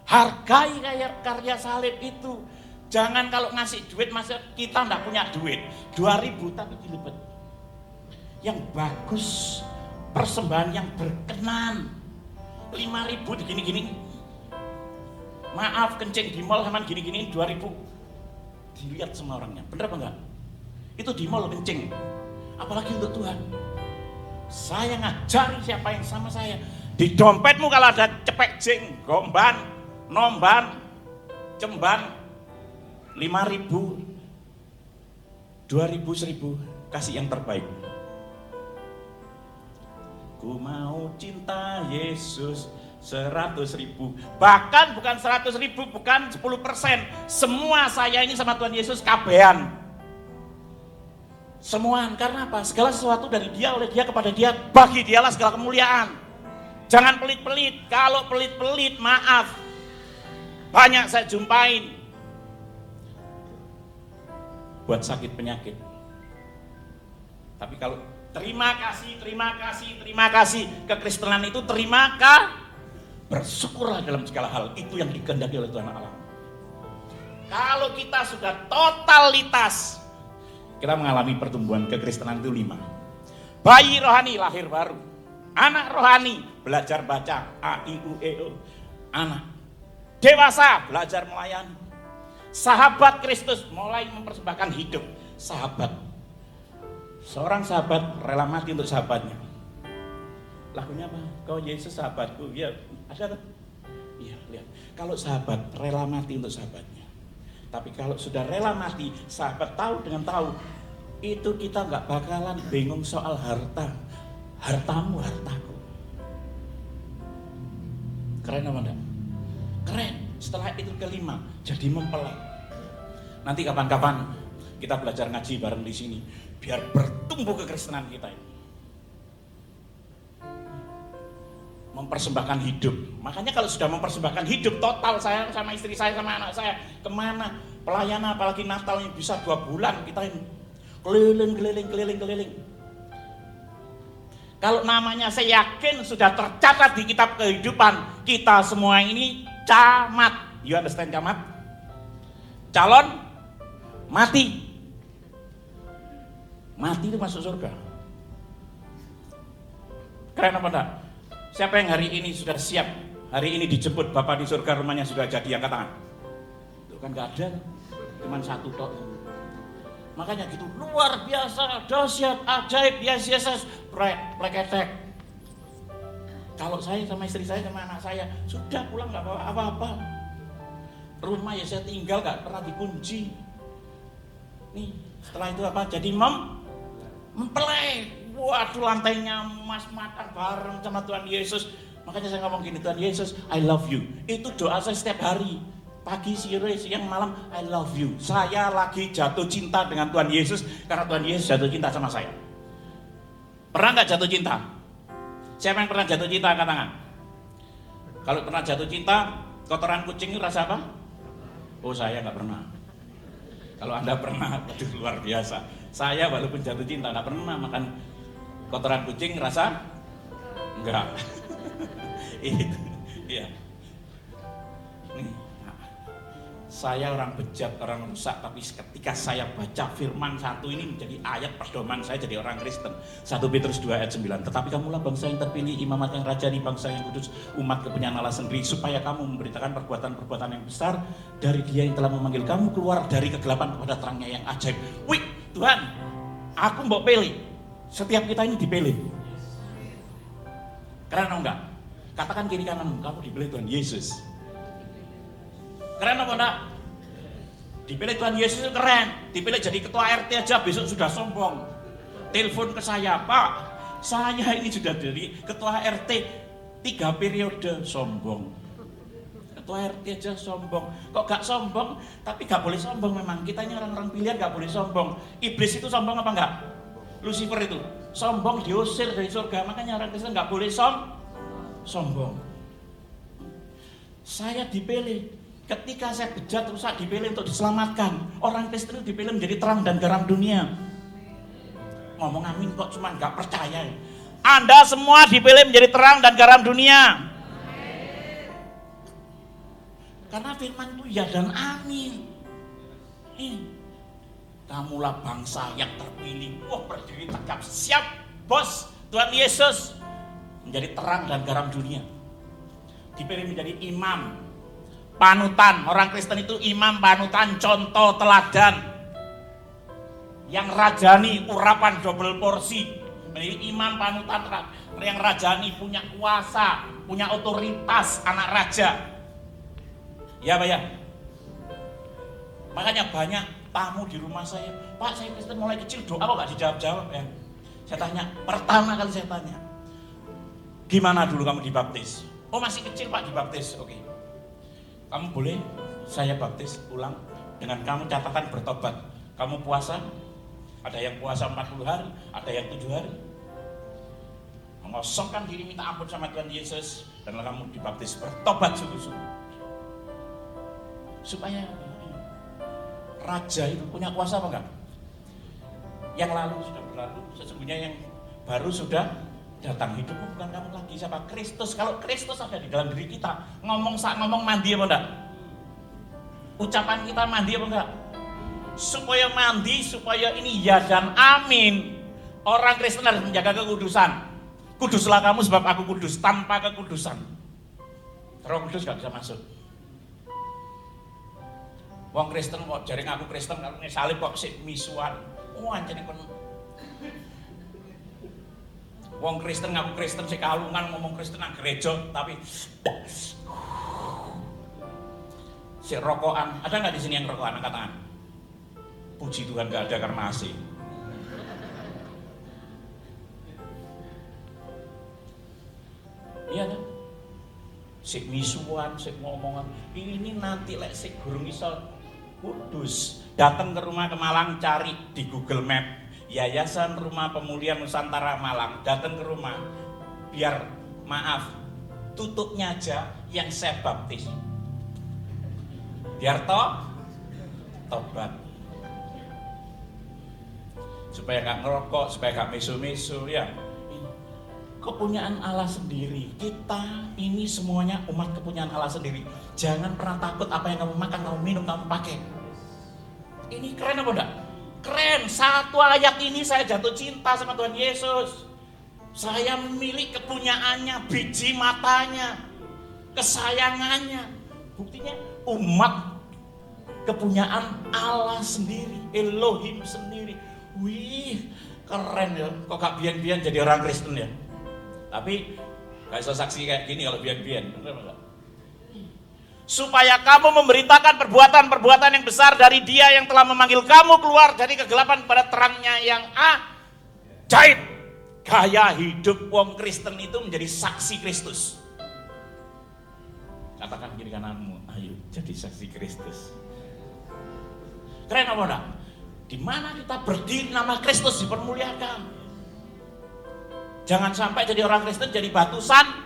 Hargai karya salib itu. Jangan kalau ngasih duit, masa kita enggak punya duit 2.000 tapi dilipet. Yang bagus, persembahan yang berkenan. 5.000 gini-gini. Maaf, kencing di mall sama gini-gini 2.000. Dilihat semua orangnya, bener apa enggak? Itu di mall kencing. Apalagi untuk Tuhan. Saya ngajari siapa yang sama saya. Di dompetmu kalau ada cepek jeng, gomban, nomban, cemban, 5.000, 2.000, 1.000, kasih yang terbaik. Ku mau cinta Yesus 100.000, bahkan bukan 100.000, bukan 10%. Semua saya ini sama Tuhan Yesus kabehan. Semuaan, karena apa? Segala sesuatu dari dia, oleh dia, kepada dia, bagi dialah segala kemuliaan. Jangan pelit-pelit. Kalau pelit-pelit, maaf, banyak saya jumpain buat sakit penyakit. Tapi kalau terima kasih kekristenan itu bersyukurlah dalam segala hal. Itu yang dikehendaki oleh Tuhan Allah. Kalau kita sudah totalitas, kita mengalami pertumbuhan kekristenan itu 5. Bayi rohani lahir baru, anak rohani belajar baca A, I, U, E, O, anak dewasa belajar melayani. Sahabat Kristus mulai mempersembahkan hidup. Sahabat, seorang sahabat rela mati untuk sahabatnya. Lagunya apa? Kau Yesus sahabatku. Ya, ada kan? Iya, lihat. Kalau sahabat rela mati untuk sahabatnya. Tapi kalau sudah rela mati, sahabat tahu dengan tahu, itu kita nggak bakalan bingung soal harta. Hartamu, hartaku. Keren apa enggak? Keren. Setelah itu kelima, jadi mempelai. Nanti kapan-kapan kita belajar ngaji bareng di sini, biar bertumbuh kekristenan kita ini. Mempersembahkan hidup. Makanya kalau sudah mempersembahkan hidup total, saya sama istri saya sama anak saya, kemana? Pelayanan, apalagi Natal yang bisa 2 bulan kita ini keliling. Kalau namanya saya yakin sudah tercatat di kitab kehidupan kita semua ini camat. You understand camat? Calon mati. Mati itu masuk surga. Keren apa enggak? Siapa yang hari ini sudah siap? Hari ini dijemput Bapak di surga, rumahnya sudah jadi, angkat tangan. Itu kan enggak ada, cuma 1 tok. Makanya gitu, luar biasa, dahsyat, ajaib, Yesus, pleketek. Kalau saya sama istri saya sama anak saya sudah pulang nggak bawa apa-apa. Rumah ya saya tinggal nggak pernah dikunci. Nih setelah itu apa? Jadi mempelai. Waduh, lantainya mas makan bareng sama Tuhan Yesus. Makanya saya ngomong gini, Tuhan Yesus, I love you. Itu doa saya setiap hari. Pagi, siang, malam, I love you. Saya lagi jatuh cinta dengan Tuhan Yesus karena Tuhan Yesus jatuh cinta sama saya. Pernah nggak jatuh cinta? Siapa yang pernah jatuh cinta, angkat tangan. Kalau pernah jatuh cinta, kotoran kucing itu rasa apa? Oh, saya nggak pernah. Kalau Anda pernah, aduh, luar biasa. Saya walaupun jatuh cinta nggak pernah makan kotoran kucing, rasa enggak. Itu, iya. Nih, saya orang bejat, orang rusak, tapi ketika saya baca firman 1 ini menjadi ayat pedoman saya jadi orang Kristen. 1 Petrus 2 ayat 9. Tetapi kamulah bangsa yang terpilih, imamat yang rajani, bangsa yang kudus, umat kepunyaan Allah sendiri, supaya kamu memberitakan perbuatan-perbuatan yang besar dari Dia yang telah memanggil kamu keluar dari kegelapan kepada terangnya yang ajaib. Wih, Tuhan, aku mau pilih. Setiap kita ini dipilih. Keren atau enggak? Katakan kiri kanan, kamu dipilih Tuhan Yesus. Keren apa enggak? Dipilih Tuhan Yesus itu keren. Dipilih jadi ketua RT aja besok sudah sombong. Telepon ke saya, Pak, saya ini sudah jadi ketua RT 3 periode, sombong. Ketua RT aja sombong. Kok gak sombong? Tapi gak boleh sombong memang. Kita ini orang-orang pilihan gak boleh sombong. Iblis itu sombong apa enggak? Lucifer itu sombong, diusir dari surga. Makanya orang Kristen gak boleh sombong. Saya dipilih. Ketika saya bejat rusak dipilih untuk diselamatkan. Orang Kristen itu dipilih menjadi terang dan garam dunia. Ngomong amin kok cuma gak percaya. Anda semua dipilih menjadi terang dan garam dunia. Karena firman itu ya dan amin. Kamulah bangsa yang terpilih. Wah, berdiri tegap, siap bos. Tuhan Yesus menjadi terang dan garam dunia. Dipilih menjadi imam, panutan. Orang Kristen itu imam, panutan, contoh, teladan. Yang rajani, urapan double porsi. Menjadi imam, panutan, yang rajani, punya kuasa, punya otoritas, anak raja. Ya Pak ya. Makanya banyak tamu di rumah saya, Pak saya Kristen mulai kecil, doa kok gak dijawab-jawab ya. Saya tanya, pertama kali saya tanya, gimana dulu kamu dibaptis? Oh masih kecil Pak dibaptis, oke. Kamu boleh saya baptis ulang dengan kamu catatan bertobat. Kamu puasa, ada yang puasa 40 hari, ada yang 7 hari. Mengosongkan diri minta ampun sama Tuhan Yesus, dan kamu dibaptis bertobat sungguh-sungguh. Supaya raja itu punya kuasa apa enggak? Yang lalu sudah berlalu, sesungguhnya yang baru sudah datang. Hidupmu bukan kamu lagi, siapa? Kristus. Kalau Kristus ada di dalam diri kita, ngomong mandi apa enggak? Ucapan kita mandi apa enggak? Supaya mandi, supaya ini ya dan amin. Orang Kristen harus menjaga kekudusan. Kuduslah kamu sebab aku kudus. Tanpa kekudusan Roh Kudus gak bisa masuk. Wong Kristen kok jaring aku Kristen, kalau ini salib kok sik misuan. Anjene kon. Wong Kristen ngaku Kristen sik kalungan ngomong Kristen nang gereja tapi sik rokokan. Ada enggak di sini yang rokokan angkat tangan? Puji Tuhan enggak ada karena AC. Iya kan? Sik misuan, sik ngomongan. Ini nanti lek sik gurung iso kudus, datang ke rumah ke Malang, cari di Google Map Yayasan Rumah Pemulihan Nusantara Malang, datang ke rumah, biar maaf tutupnya aja yang saya baptis, biar tobat, supaya gak ngerokok, supaya gak mesu-mesu ya. Kepunyaan Allah sendiri. Kita ini semuanya umat kepunyaan Allah sendiri. Jangan pernah takut apa yang kamu makan, kamu minum, kamu pakai. Ini keren apa enggak? Keren. Satu ayat ini saya jatuh cinta sama Tuhan Yesus. Saya memilih kepunyaannya, biji matanya, kesayangannya. Buktinya umat kepunyaan Allah sendiri, Elohim sendiri. Wih, keren ya. Kok gak bian-bian jadi orang Kristen ya? Tapi gak bisa saksi kayak gini kalau bian-bian. Supaya kamu memberitakan perbuatan-perbuatan yang besar dari Dia yang telah memanggil kamu keluar dari kegelapan kepada terangnya yang ajaib. Gaya hidup wong Kristen itu menjadi saksi Kristus. Katakan kiri kananmu, ayo jadi saksi Kristus. Keren apa enggak? Di mana kita berdiri nama Kristus dipermuliakan. Jangan sampai jadi orang Kristen jadi batu sandungan.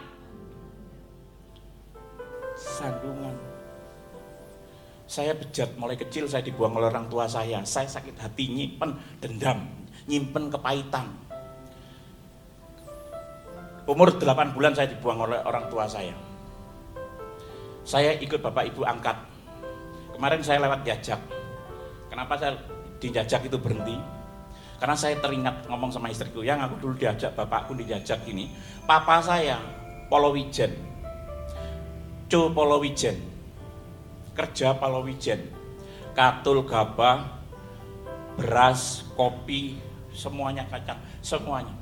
Saya bejat mulai kecil, saya dibuang oleh orang tua saya. Saya sakit hati, nyimpen dendam, nyimpen kepahitan. Umur 8 bulan saya dibuang oleh orang tua saya. Saya ikut bapak ibu angkat. Kemarin saya lewat Jajak. Kenapa saya di Jajak itu berhenti? Karena saya teringat ngomong sama istriku, yang aku dulu diajak bapakku di Jajak ini, papa saya Polowijen, Polowijen, kerja Polowijen, katul gabah, beras, kopi, semuanya kacang, semuanya.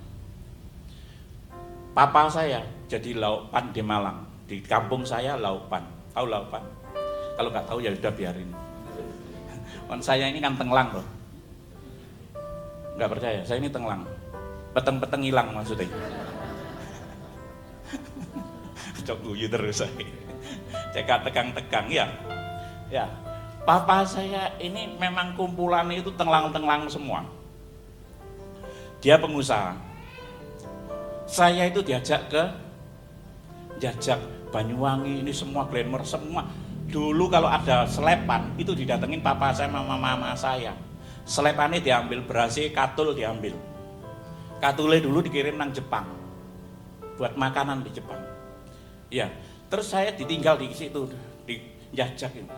Papa saya jadi laupan di Malang, di kampung saya laupan, tahu laupan? Kalau nggak tahu ya udah biarin. Saya ini kan tenglang loh. Nggak percaya, saya ini tenglang. Peteng-peteng hilang maksudnya. Cok guyu terus saya. Cek tegang-tegang ya. Ya. Papa saya ini memang kumpulannya itu tenglang-tenglang semua. Dia pengusaha. Saya itu diajak ke Jajak, Banyuwangi, ini semua Glenmore, semua. Dulu kalau ada selepan, itu didatengin papa saya, mama saya. Selepannya diambil, berasnya katul diambil. Katulnya dulu dikirim nang Jepang, buat makanan di Jepang. Ya, terus saya ditinggal di situ, di Jajak itu.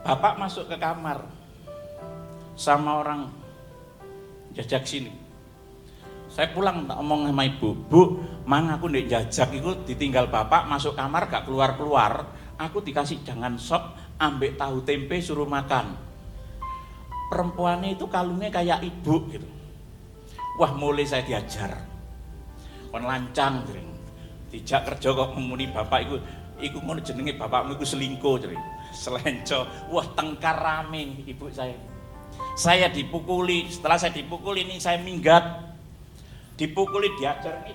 Bapak masuk ke kamar sama orang Jajak sini. Saya pulang tak omong sama ibu, Bu, mang aku ndek Jajak itu ditinggal bapak masuk kamar gak keluar-keluar. Aku dikasih jangan sop, ambek tahu tempe suruh makan. Perempuannya itu kalungnya kayak ibu gitu. Wah, mulai saya diajar. Kon lancang, dijak kerja kok ngomuni bapak iku ngono jenenge bapakmu iku selingkuh, selenco. Wah, tengkar rame ibu saya. Saya dipukuli, setelah saya dipukuli ini saya minggat. Dipukuli, diajar nih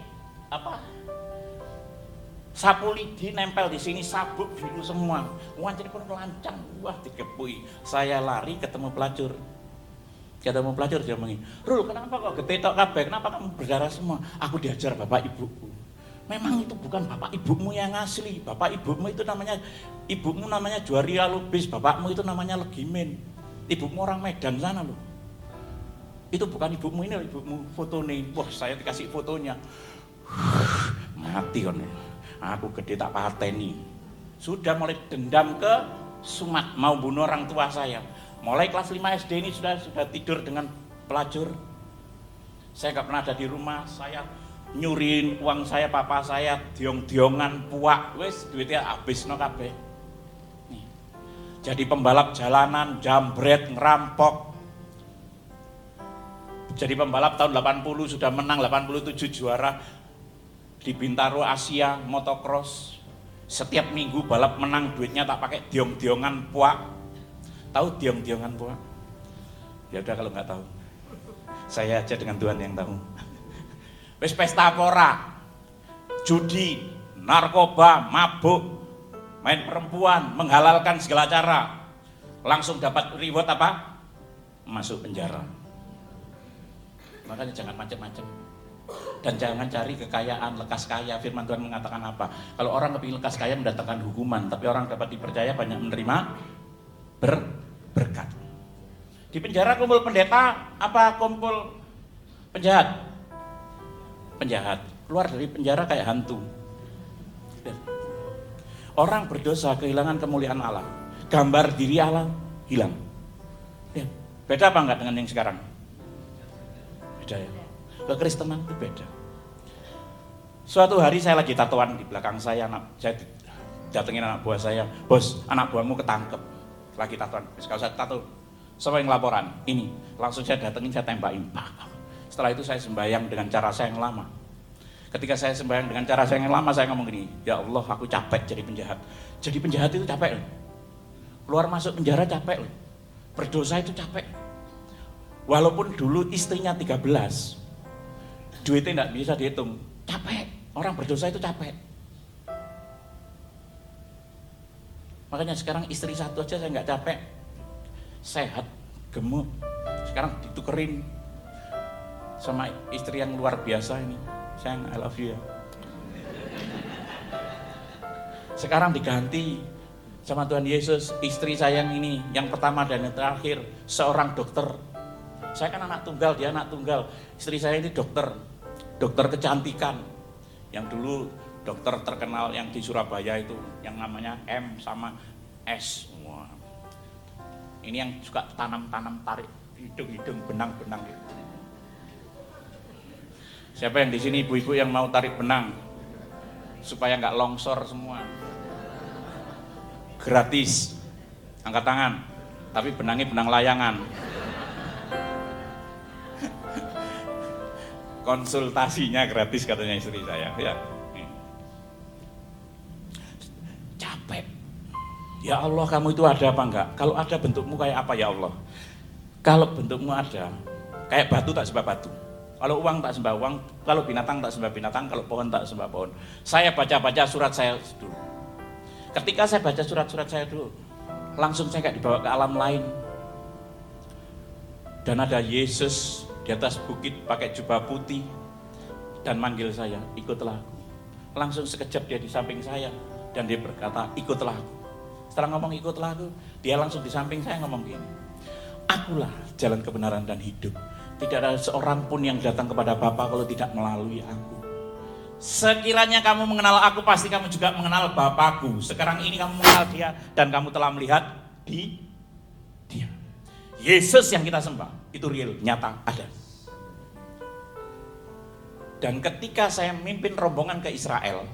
apa? Sapu lidi nempel di sini, sabuk biru semua. Wancen kon lancang, wah dikepui. Saya lari ketemu pelacur. Ketemu pelacur dia ngomongin, "Rul, kenapa kok getetok kabeh? Kenapa kamu berdarah semua?" Aku diajar bapak ibuku. Memang itu bukan bapak ibumu yang asli. Bapak ibumu itu ibumu namanya Juaria Lubis, bapakmu itu namanya Legimin. Ibumu orang Medan sana loh. Itu bukan ibumu, ini ibumu, foto nih. Wah, saya dikasih fotonya. Mati kan. Aku gede tak pateni. Sudah mulai dendam ke Sumat, mau bunuh orang tua saya. Mulai kelas 5 SD ini sudah tidur dengan pelacur. Saya gak pernah ada di rumah, saya nyuriin uang saya, papa saya diong-diongan puak, wis duitnya habis no kabeh. Nih. Jadi pembalap jalanan, jambret, ngerampok. Jadi pembalap tahun 80 sudah menang 87 juara di Bintaro Asia motocross. Setiap minggu balap menang, duitnya tak pakai diong-diongan puak. Tahu diong-diongan puak? Ya udah kalau nggak tahu, saya aja dengan Tuhan yang tahu. Wis pesta pora, judi, narkoba, mabuk, main perempuan, menghalalkan segala cara, langsung dapat reward apa? Masuk penjara. Makanya jangan macam-macam. Dan jangan cari kekayaan, lekas kaya. Firman Tuhan mengatakan apa? Kalau orang kepingin lekas kaya mendatangkan hukuman, tapi orang dapat dipercaya banyak menerima berkat. Di penjara kumpul pendeta, apa kumpul penjahat? Penjahat. Keluar dari penjara kayak hantu. Orang berdosa kehilangan kemuliaan Allah. Gambar diri Allah hilang. Beda apa enggak dengan yang sekarang? Beda ya. Kekristenan itu beda. Suatu hari saya lagi tatoan di belakang saya datengin anak buah saya, "Bos, anak buahmu ketangkep lagi tatoan." Kalau saya tato, siapa yang laporan? Ini. Langsung saya datengin, saya tembakin. Setelah itu saya sembahyang dengan cara saya yang lama. Ketika saya sembahyang dengan cara saya yang lama, saya ngomong gini, "Ya Allah, aku capek jadi penjahat." Jadi penjahat itu capek loh. Keluar masuk penjara capek loh. Berdosa itu capek. Walaupun dulu istrinya 13, duitnya tidak bisa dihitung, capek. Orang berdosa itu capek. Makanya sekarang istri satu aja saya nggak capek, sehat, gemuk. Sekarang ditukerin sama istri yang luar biasa ini. Sayang, I love you ya. Sekarang diganti sama Tuhan Yesus, istri saya yang ini, yang pertama dan yang terakhir, seorang dokter. Saya kan anak tunggal, dia anak tunggal. Istri saya ini dokter kecantikan. Yang dulu dokter terkenal yang di Surabaya itu, yang namanya M sama S. Wah. Ini yang suka tanam-tanam, tarik hidung-hidung, benang-benang gitu. Siapa yang di sini ibu-ibu yang mau tarik benang supaya nggak longsor semua? Gratis. Angkat tangan. Tapi benangnya benang layangan. Konsultasinya gratis katanya istri saya. Ya. Capek. Ya Allah, kamu itu ada apa enggak? Kalau ada, bentukmu kayak apa ya Allah? Kalau bentukmu ada, kayak batu tak sembah batu. Kalau uang tak sembah uang, kalau binatang tak sembah binatang, kalau pohon tak sembah pohon. Saya baca-baca surat saya dulu. Ketika saya baca surat-surat saya dulu, langsung saya kayak dibawa ke alam lain. Dan ada Yesus di atas bukit pakai jubah putih dan manggil saya, "Ikutlah aku." langsung sekejap dia di samping saya dan dia berkata, ikutlah aku. Setelah ngomong ikutlah aku, dia langsung di samping saya ngomong gini, akulah jalan kebenaran dan hidup. Tidak ada seorang pun yang datang kepada Bapa kalau tidak melalui aku. Sekiranya kamu mengenal aku, pasti kamu juga mengenal Bapakku. Sekarang ini kamu mengenal dia dan kamu telah melihat di dia. Yesus yang kita sembah itu real, nyata, ada. Dan ketika saya memimpin rombongan ke Israel,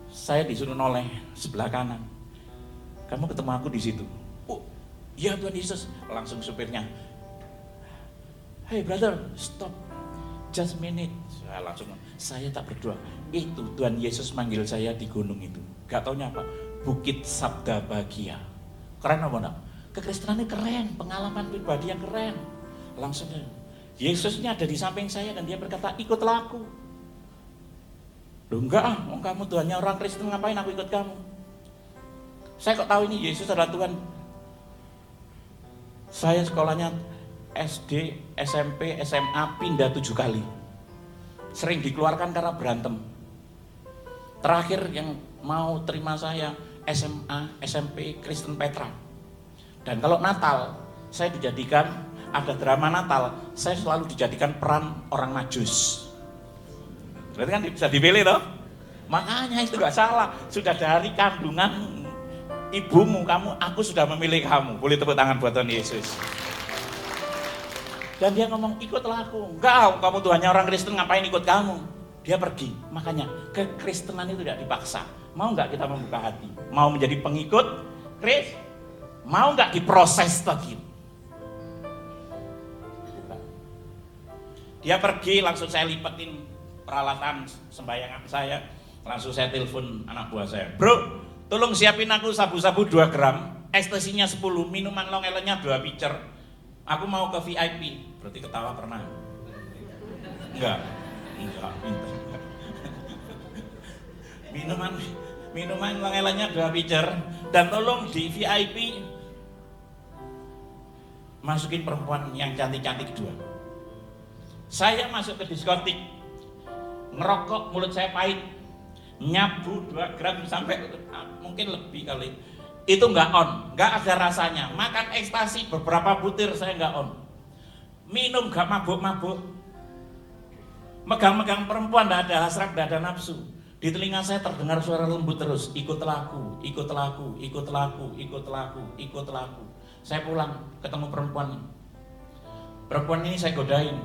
saya disuruh noleh sebelah kanan. Kamu ketemu aku di situ. Oh, iya Tuhan Yesus. Langsung supirnya, hey brother, stop, just a minute. Saya langsung, saya tak berdoa. Itu Tuhan Yesus manggil saya di gunung itu. Gak taunya apa? Bukit Sabda Bahagia. Keren apa enggak? Kekristenannya keren, pengalaman pribadi yang keren. Langsung Yesusnya ada di samping saya dan dia berkata, ikutlah aku. Loh enggak kamu Tuhannya orang Kristen, ngapain aku ikut kamu? Saya kok tahu ini Yesus adalah Tuhan. Saya sekolahnya SD, SMP, SMA pindah 7 kali. Sering dikeluarkan karena berantem. Terakhir yang mau terima saya SMA, SMP, Kristen Petra. Dan kalau Natal, saya dijadikan, ada drama Natal, saya selalu dijadikan peran orang Majus. Berarti kan bisa dipilih toh? Makanya itu gak salah. Sudah dari kandungan ibumu, aku sudah memilih kamu. Boleh tepuk tangan buat Tuhan Yesus. Dan dia ngomong, ikutlah aku. Enggak, kamu Tuhannya orang Kristen, ngapain ikut kamu? Dia pergi. Makanya kekristenan itu tidak dipaksa. Mau nggak kita membuka hati? Mau menjadi pengikut Kristus? Mau nggak diproses lagi? Dia pergi, langsung saya lipetin peralatan sembayangan saya. Langsung saya telepon anak buah saya, bro, tolong siapin aku sabu-sabu 2 gram, ekstasinya 10, minuman long islandnya 2 pitcher. Aku mau ke VIP. Berarti ketawa pernah? Enggak, pintar. Minuman long islandnya 2 pitcher. Dan tolong di VIP masukin perempuan yang cantik-cantik 2. Saya masuk ke diskotik, ngerokok, mulut saya pahit, nyabu 2 gram sampai mungkin lebih kali. Itu nggak on, nggak ada rasanya. Makan ekstasi beberapa butir saya nggak on. Minum nggak mabuk-mabuk. Megang-megang perempuan nggak ada hasrat, nggak ada nafsu. Di telinga saya terdengar suara lembut terus, ikutlah aku, ikutlah aku, ikutlah aku, ikutlah aku, ikutlah aku. Saya pulang ketemu perempuan. Perempuan ini saya godain.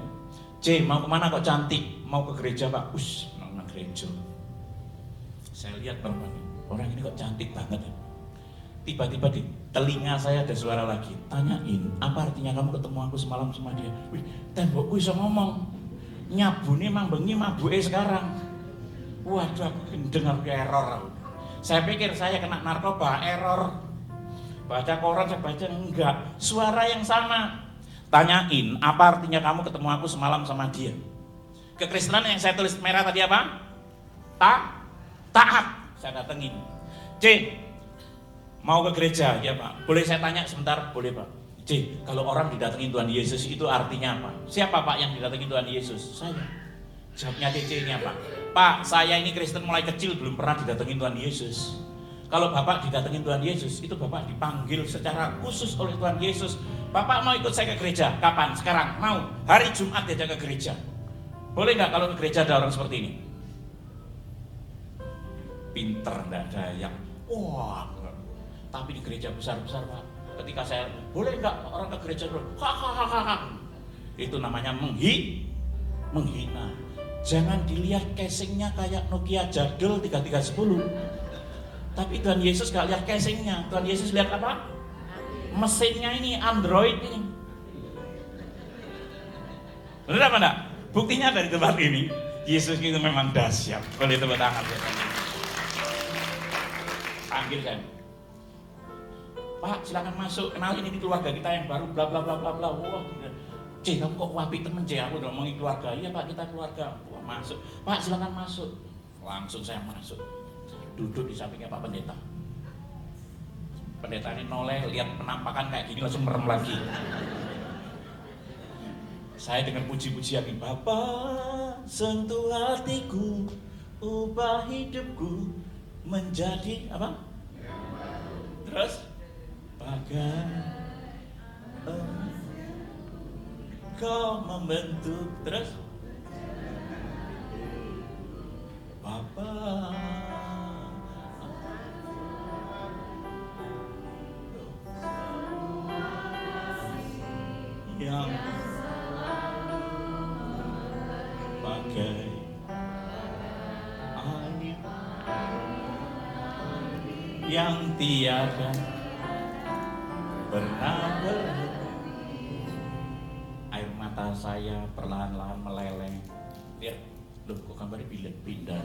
C, mau kemana kok cantik? Mau ke gereja Pak? Mau ke gereja. Saya lihat perempuan ini, orang ini kok cantik banget. Tiba-tiba di telinga saya ada suara lagi, tanyain, apa artinya kamu ketemu aku semalam sama dia? Wih, tembokku bisa ngomong. Nyabune mang bengi mabuke sekarang. Waduh, aku dengar error. Saya pikir saya kena narkoba, error. Baca koran saya baca, enggak. Suara yang sama. Tanyain, apa artinya kamu ketemu aku semalam sama dia? Kekristenan yang saya tulis merah tadi apa? Taat. Saya datengin. C, mau ke gereja? Ya Pak. Boleh saya tanya sebentar? Boleh Pak. C, kalau orang didatengin Tuhan Yesus itu artinya apa? Siapa Pak yang didatengin Tuhan Yesus? Saya. Jawabnya C ini apa? Pak, saya ini Kristen mulai kecil belum pernah didatengin Tuhan Yesus. Kalau Bapak didatengin Tuhan Yesus, itu Bapak dipanggil secara khusus oleh Tuhan Yesus. Bapak mau ikut saya ke gereja? Kapan? Sekarang? Mau? Hari Jumat diajak ke gereja. Boleh nggak kalau ke gereja ada orang seperti ini? Pinter, nggak ada yang wah. Tapi di gereja besar-besar Pak, ketika saya boleh nggak orang ke gereja? Hahaha. Itu namanya menghina. Jangan dilihat casingnya kayak Nokia jadul 3310. Tapi Tuhan Yesus gak lihat casingnya. Tuhan Yesus lihat apa? Mesinnya ini, Android ini. Benar apa enggak? Buktinya dari tempat ini, Yesus itu memang dahsyat. Boleh tepuk tangan. Panggil saya, Pak silakan masuk, kenalin ini keluarga kita yang baru, bla bla bla bla bla. Wah, C, kamu kok wapi temen C, aku udah ngomongin keluarga. Iya Pak, kita keluarga. Wah, masuk. Pak silakan masuk. Langsung saya masuk. Duduk di sampingnya Pak Pendeta. Pendeta ini noleh, lihat penampakan kayak gini langsung merem lagi. Saya dengan puji-pujian ini, Bapa sentuh hatiku, ubah hidupku menjadi apa? Terus bagai kau membentuk, terus Bapa yang bagai air yang tiada pernah berhenti. Air mata saya perlahan-lahan meleleh. Lihat, loh kok gambarnya pindah.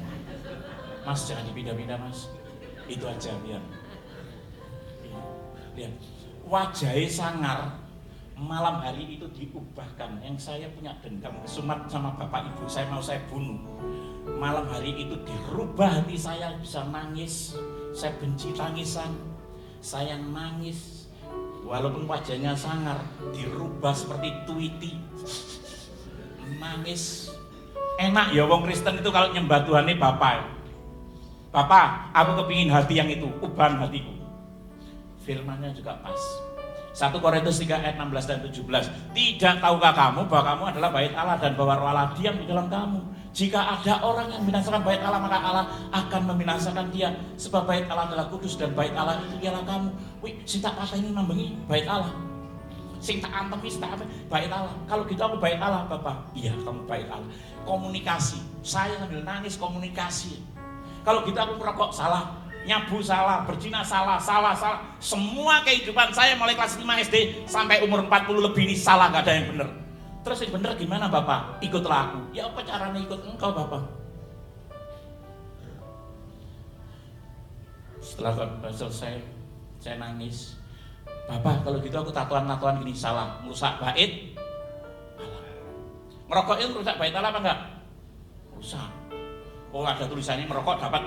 Mas jangan dipindah-pindah mas. Itu aja lihat. Lihat, wajahnya sangar. Malam hari itu diubahkan. Yang saya punya dendam kesumat sama bapak ibu, saya mau saya bunuh. Malam hari itu dirubah hati saya, bisa nangis. Saya benci tangisan. Saya nangis. Walaupun wajahnya sangar, dirubah seperti Tweety. Nangis. Enak ya wong Kristen itu kalau nyembah Tuhane Bapak. Bapak, aku kepingin hati yang itu, ubahan hatiku. Firmannya juga pas. 1 Korintus 3 ayat 16 dan 17. Tidak tahukah kamu bahwa kamu adalah bait Allah dan bahwa Roh Allah diam di dalam kamu? Jika ada orang yang membinasakan bait Allah, maka Allah akan membinasakan dia. Sebab bait Allah adalah kudus dan bait Allah itu ialah kamu. Wih, sing tak kata ini membengi bait Allah. Sing tak antemi tak apa bait Allah. Kalau gitu aku bait Allah, Bapak. Iya, kamu bait Allah. Komunikasi. Saya sambil nangis komunikasi. Kalau gitu aku merokok salah, nyabu salah, berzina salah. Semua kehidupan saya mulai kelas 5 SD sampai umur 40 lebih ini salah, gak ada yang benar. Terus yang benar gimana Bapak? Ikutlah aku. Ya apa caranya ikut engkau Bapak? Setelah selesai, saya nangis. Bapak kalau gitu aku tatuan gini salah, merusak bait Allah. Merokok itu merusak bait Allah apa enggak? Rusak. Oh ada tulisannya merokok dapat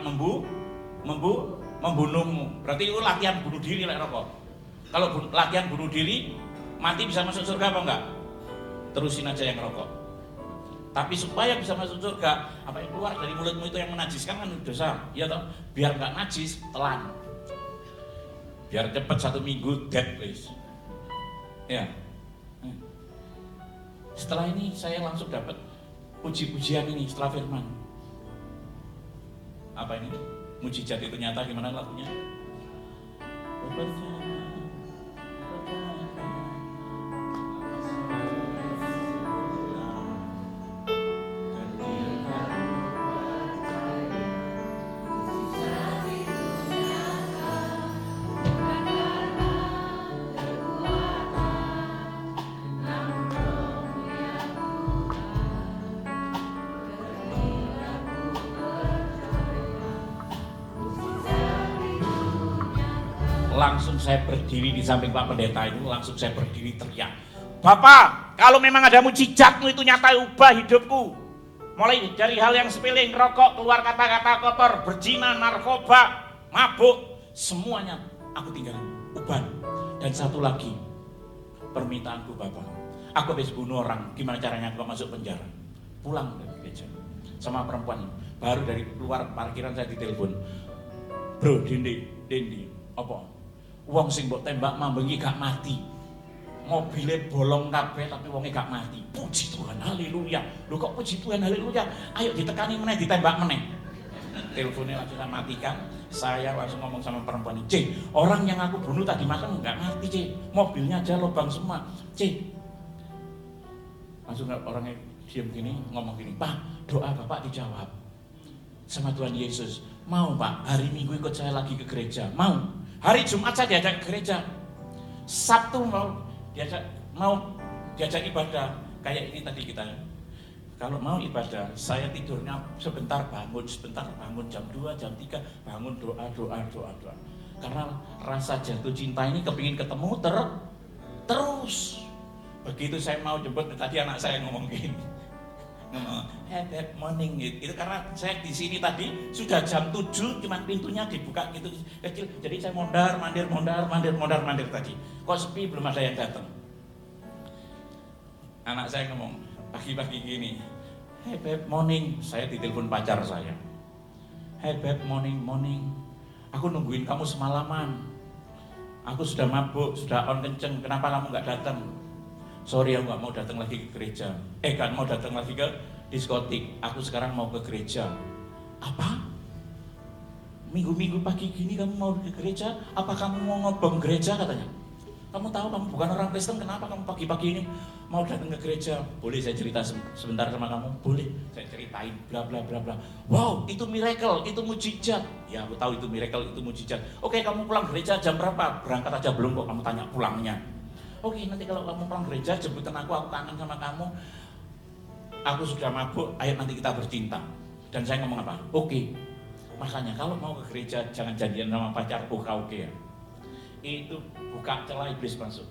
membunuhmu. Berarti itu latihan bunuh diri lah rokok. Kalau latihan bunuh diri, mati bisa masuk surga apa enggak? Terusin aja yang rokok. Tapi supaya bisa masuk surga, apa yang keluar dari mulutmu itu yang menajiskan kan dosa. Ya toh, biar enggak najis, telan. Biar cepat 1 minggu dead please. Ya. Setelah ini saya langsung dapat puji-pujian ini setelah firman. Apa ini? Mujizat itu nyata, gimana lagunya? Langsung saya berdiri di samping Pak Pendeta itu, langsung saya berdiri teriak, Bapak, kalau memang ada mujizatmu itu nyata, ubah hidupku. Mulai dari hal yang sepele, ngerokok, keluar kata-kata kotor, berzina, narkoba, mabuk, semuanya aku tinggalin, ubah. Dan satu lagi, permintaanku Bapak, aku habis bunuh orang, gimana caranya aku masuk penjara? Pulang dari gereja sama perempuan, baru dari keluar parkiran saya ditelepon, Bro, Dendi, apa? Wong sing mbok tembak mambengi gak mati. Mobilnya bolong kabeh tapi wongnya gak mati. Puji Tuhan, haleluya. Lho kok puji Tuhan, haleluya. Ayo ditekani meneh, ditembak meneh. Teleponnya langsung saya matikan. Saya langsung ngomong sama perempuan ini, C, orang yang aku bunuh tadi malam gak mati C. Mobilnya aja lubang semua C. Langsung orangnya diam gini, ngomong gini, Pak, doa Bapak dijawab sama Tuhan Yesus. Mau Pak, hari Minggu ikut saya lagi ke gereja? Mau? Hari Jumat saya diajak ke gereja, Sabtu mau diajak ibadah. Kayak ini tadi kita, kalau mau ibadah, saya tidurnya sebentar bangun, jam 2, jam 3, bangun doa. Karena rasa jatuh cinta ini kepingin ketemu terus. Begitu saya mau jemput, tadi anak saya ngomong gini, Good morning gitu. Itu karena saya di sini tadi sudah jam 7, cuman pintunya dibuka gitu kecil. Jadi saya mondar mandir tadi. Kok sepi, belum ada yang datang. Anak saya ngomong pagi-pagi gini, Hey babe, morning. Saya ditelepon pacar saya. Hey babe, morning. Aku nungguin kamu semalaman. Aku sudah mabuk, sudah on kenceng. Kenapa kamu nggak datang? Sorry, aku nggak mau datang lagi ke gereja. Kan mau datang lagi ke diskotik. Aku sekarang mau ke gereja. Apa? Minggu-minggu pagi gini kamu mau ke gereja? Apa kamu mau ngobong gereja katanya? Kamu tahu kamu bukan orang Kristen, kenapa kamu pagi-pagi ini mau datang ke gereja? Boleh saya cerita sebentar sama kamu? Boleh, saya ceritain bla bla bla bla. Wow, itu miracle, itu mujizat. Ya aku tahu itu miracle, itu mujizat. Oke, kamu pulang gereja jam berapa? Berangkat aja belum kok kamu tanya pulangnya. Oke, nanti kalau kamu pulang gereja jemputan aku kangen sama kamu. Aku sudah mabuk, ayo nanti kita bercinta. Dan saya ngomong apa? Oke. Makanya kalau mau ke gereja jangan janjian sama pacarku karaoke ya. Itu buka celah iblis masuk.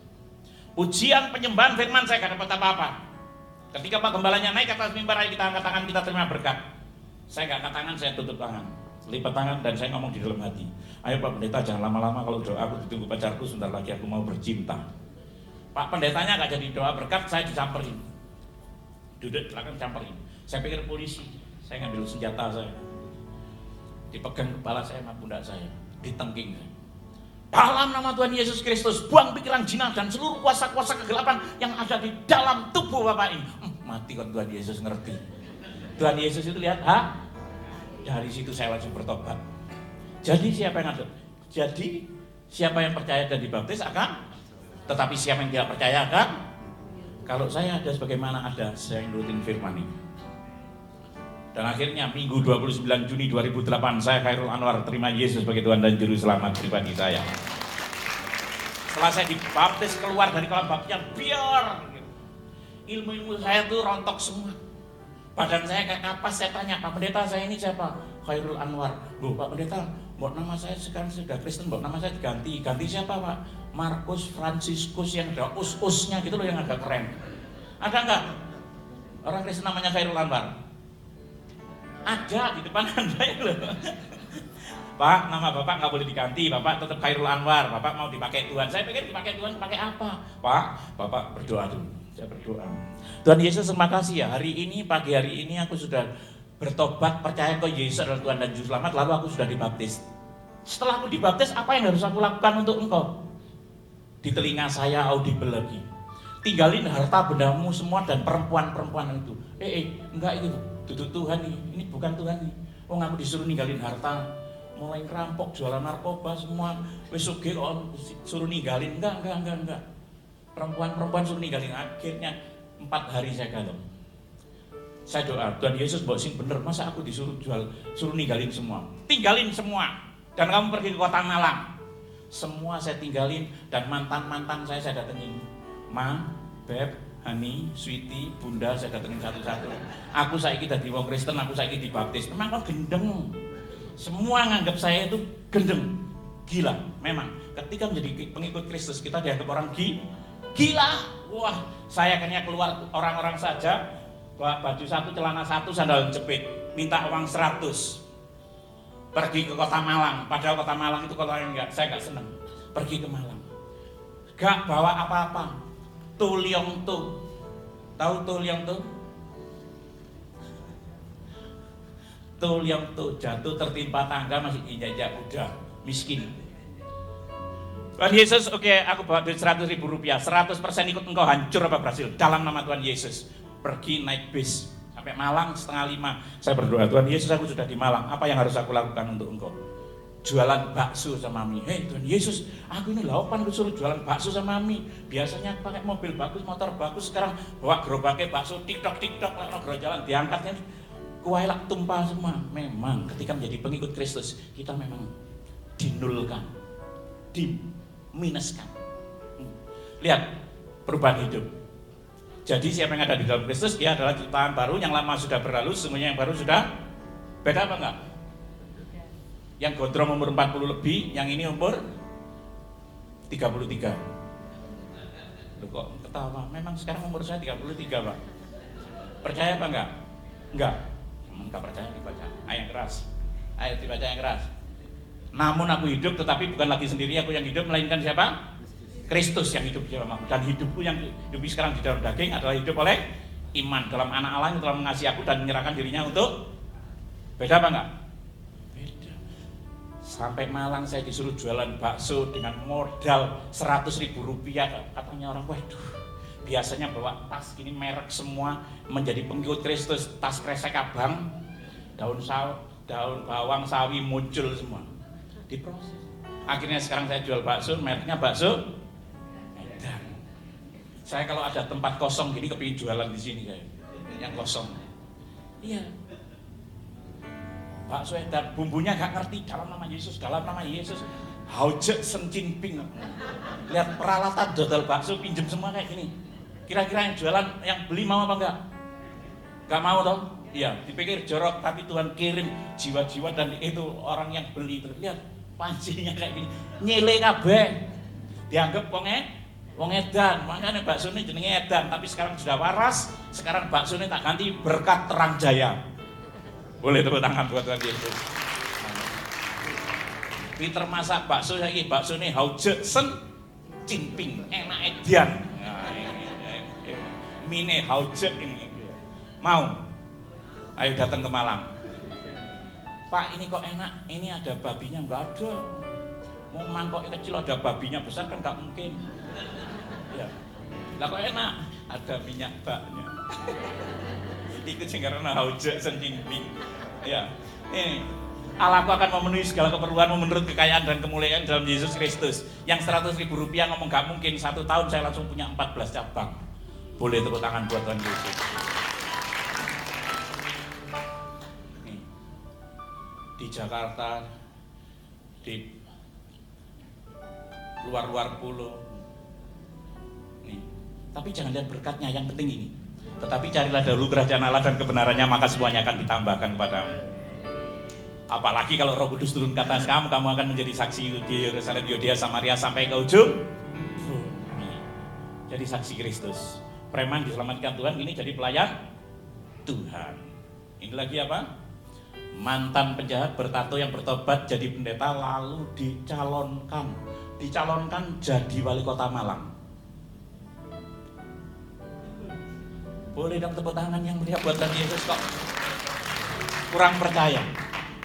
Ujian penyembahan firman saya gak dapat apa-apa. Ketika Pak Gembalanya naik ke atas mimbar, ayo kita angkat tangan, kita terima berkat. Saya gak angkat tangan, saya tutup tangan, lipat tangan, dan saya ngomong di dalam hati, ayo Pak Pendeta jangan lama-lama, kalau doa aku ditunggu pacarku, sebentar lagi aku mau bercinta. Pak Pendetanya gak jadi doa berkat, saya disamperin. Duduk belakang samperin. Saya pikir polisi, saya ngambil senjata saya, dipegang kepala saya sama pundak saya, ditengking saya. Dalam nama Tuhan Yesus Kristus, buang pikiran jinah dan seluruh kuasa-kuasa kegelapan yang ada di dalam tubuh Bapak ini. Mati kan Tuhan Yesus ngerti. Tuhan Yesus itu lihat, dari situ saya langsung bertobat. Jadi siapa yang ada? Jadi siapa yang percaya dan dibaptis akan, tetapi siapa yang tidak percaya akan. Kalau saya ada sebagaimana ada, saya nurutin firman ini. Dan akhirnya Minggu 29 Juni 2008 saya Khairul Anwar terima Yesus sebagai Tuhan dan Juru Selamat pribadi saya. Setelah saya dibaptis keluar dari kolam baptisnya, biar ilmu-ilmu saya tuh rontok semua. Badan saya kayak kapas. Saya tanya, Pak Pendeta saya ini siapa? Khairul Anwar. Loh Pak Pendeta, buat nama saya sekarang sudah Kristen, buat nama saya diganti. Ganti siapa Pak? Markus Fransiskus yang ada us-usnya gitu loh, yang agak keren. Ada enggak orang Kristen namanya Khairul Anwar? Ada di depan Anda ya loh. Pak, nama Bapak nggak boleh diganti, Bapak tetap Khairul Anwar, Bapak mau dipakai Tuhan. Saya pikir dipakai Tuhan, pakai apa? Pak, Bapak berdoa dulu. Saya berdoa. Tuhan Yesus terima kasih ya, hari ini, pagi hari ini aku sudah bertobat, percaya ke Yesus adalah Tuhan dan Juru Selamat, lalu aku sudah dibaptis. Setelah aku dibaptis, apa yang harus aku lakukan untuk engkau? Di telinga saya audible lagi. Tinggalin harta bendamu semua dan perempuan-perempuan itu. Enggak itu. Duduk Tuhan nih, ini bukan Tuhan nih. Oh ngaku disuruh ninggalin harta, mulai ngerampok, jualan narkoba semua, wis sugih on suruh ninggalin, enggak. Perempuan suruh ninggalin. Akhirnya 4 hari saya galau. Saya doa, Tuhan Yesus mbok sing bener, masa aku disuruh suruh ninggalin semua. Tinggalin semua. Dan kamu pergi ke kota Malang. Semua saya tinggalin dan mantan-mantan saya datengin. Ma, Beb, Hani, Sweetie, Bunda, saya datengin satu-satu. Aku saiki dadi wong Kristen, aku saiki dibaptis. Memang kok gendeng. Semua nganggap saya itu gendeng. Gila, memang. Ketika menjadi pengikut Kristus, kita dianggap orang gila. Wah, saya akhirnya keluar orang-orang saja, baju 1, celana 1, sandal jepit, minta uang 100. Pergi ke kota Malang, padahal kota Malang itu kota yang saya enggak senang. Pergi ke Malang. Gak bawa apa-apa. Tuliong tuh, tahu tuliong tuh? Tuliong tuh jatuh tertimpa tangga masih injak udah miskin. Tuhan Yesus, oke, aku bawa duit 100.000 rupiah, 100% ikut engkau hancur apa berhasil dalam nama Tuhan Yesus. Pergi naik bis sampai Malang 4:30. Saya berdoa, Tuhan Yesus aku sudah di Malang, apa yang harus aku lakukan untuk engkau? Jualan bakso sama mie. Hei Tuhan Yesus, aku ini laupan lu suruh jualan bakso sama mie. Biasanya pakai mobil bagus, motor bagus, sekarang bawa gerobaknya bakso, tiktok lewat jalan diangkatnya kuailak tumpah semua. Memang ketika menjadi pengikut Kristus kita memang dinulkan, diminuskan. Lihat perubahan hidup. Jadi siapa yang ada di dalam Kristus dia adalah ciptaan baru, yang lama sudah berlalu, semuanya yang baru sudah. Beda apa enggak? Yang gondrong umur 40 lebih, yang ini umur 33. Loh kok ketawa? Memang sekarang umur saya 33 Pak. Percaya apa enggak? Enggak. Enggak percaya dibaca. Ayo keras. Ayo dibaca yang keras. Namun aku hidup, tetapi bukan lagi sendiri aku yang hidup, melainkan siapa? Kristus yang hidup di dalam aku. Dan hidupku yang hidup sekarang di dalam daging adalah hidup oleh iman dalam anak Allah yang telah mengasihi aku dan menyerahkan dirinya untuk. Beda apa enggak? Sampai Malang saya disuruh jualan bakso dengan modal 100.000 rupiah. Katanya orang, waduh, biasanya bawa tas gini merek semua, menjadi pengikut Kristus, tas kresek abang, daun bawang sawi muncul semua. Diproses. Akhirnya sekarang saya jual bakso, mereknya bakso Edan. Saya kalau ada tempat kosong gini kepingin jualan di sini kayak yang kosong. Iya. Bakso Edan, bumbunya gak ngerti, dalam nama Yesus, dalam nama Yesus. Hauje Sen Jinping. Lihat peralatan dodol bakso pinjem semua kayak gini. Kira-kira yang jualan, yang beli mau apa enggak? Gak mau toh? Iya, dipikir jorok, tapi Tuhan kirim jiwa-jiwa dan itu orang yang beli itu. Lihat pancinya kayak gini, nyile kabeh. Dianggap wong Edan, makanya bakso ini jenenge Edan, tapi sekarang sudah waras. Sekarang bakso ini tak ganti berkat Terang Jaya. Boleh tepuk tangan buat Tuhan Yesus. Peter masak bakso lagi, bakso ini Hauje Sen Jinping, enak Edan. Mine Hauje ini. Mau? Ayo datang ke Malang. Pak, ini kok enak, ini ada babinya, enggak ada. Mau mangkok kecil ada babinya, besar kan enggak mungkin. Ya. Lah kok enak, ada minyak baknya. Itu karena Hauje Sen Jinping. Ya. Ini Allahku akan memenuhi segala keperluanmu menurut kekayaan dan kemuliaan dalam Yesus Kristus. Yang 100.000 rupiah ngomong enggak mungkin, 1 tahun saya langsung punya 14 cabang. Boleh tepuk tangan buat Tuhan Yesus. Di Jakarta, di luar-luar pulau. Nih. Tapi jangan lihat berkatnya, yang penting ini. Tetapi carilah dahulu kerajaan Allah dan kebenarannya, maka semuanya akan ditambahkan kepadamu. Apalagi kalau Roh Kudus turun ke atas kamu akan menjadi saksi di Yerusalem, Yudea, Samaria sampai ke ujung bumi. Jadi saksi Kristus. Preman diselamatkan Tuhan, ini jadi pelayan Tuhan. Ini lagi apa? Mantan penjahat bertato yang bertobat jadi pendeta lalu dicalonkan jadi wali kota Malang. Boleh dong tepuk tangan yang meriah buat Tuhan Yesus kok. Kurang percaya.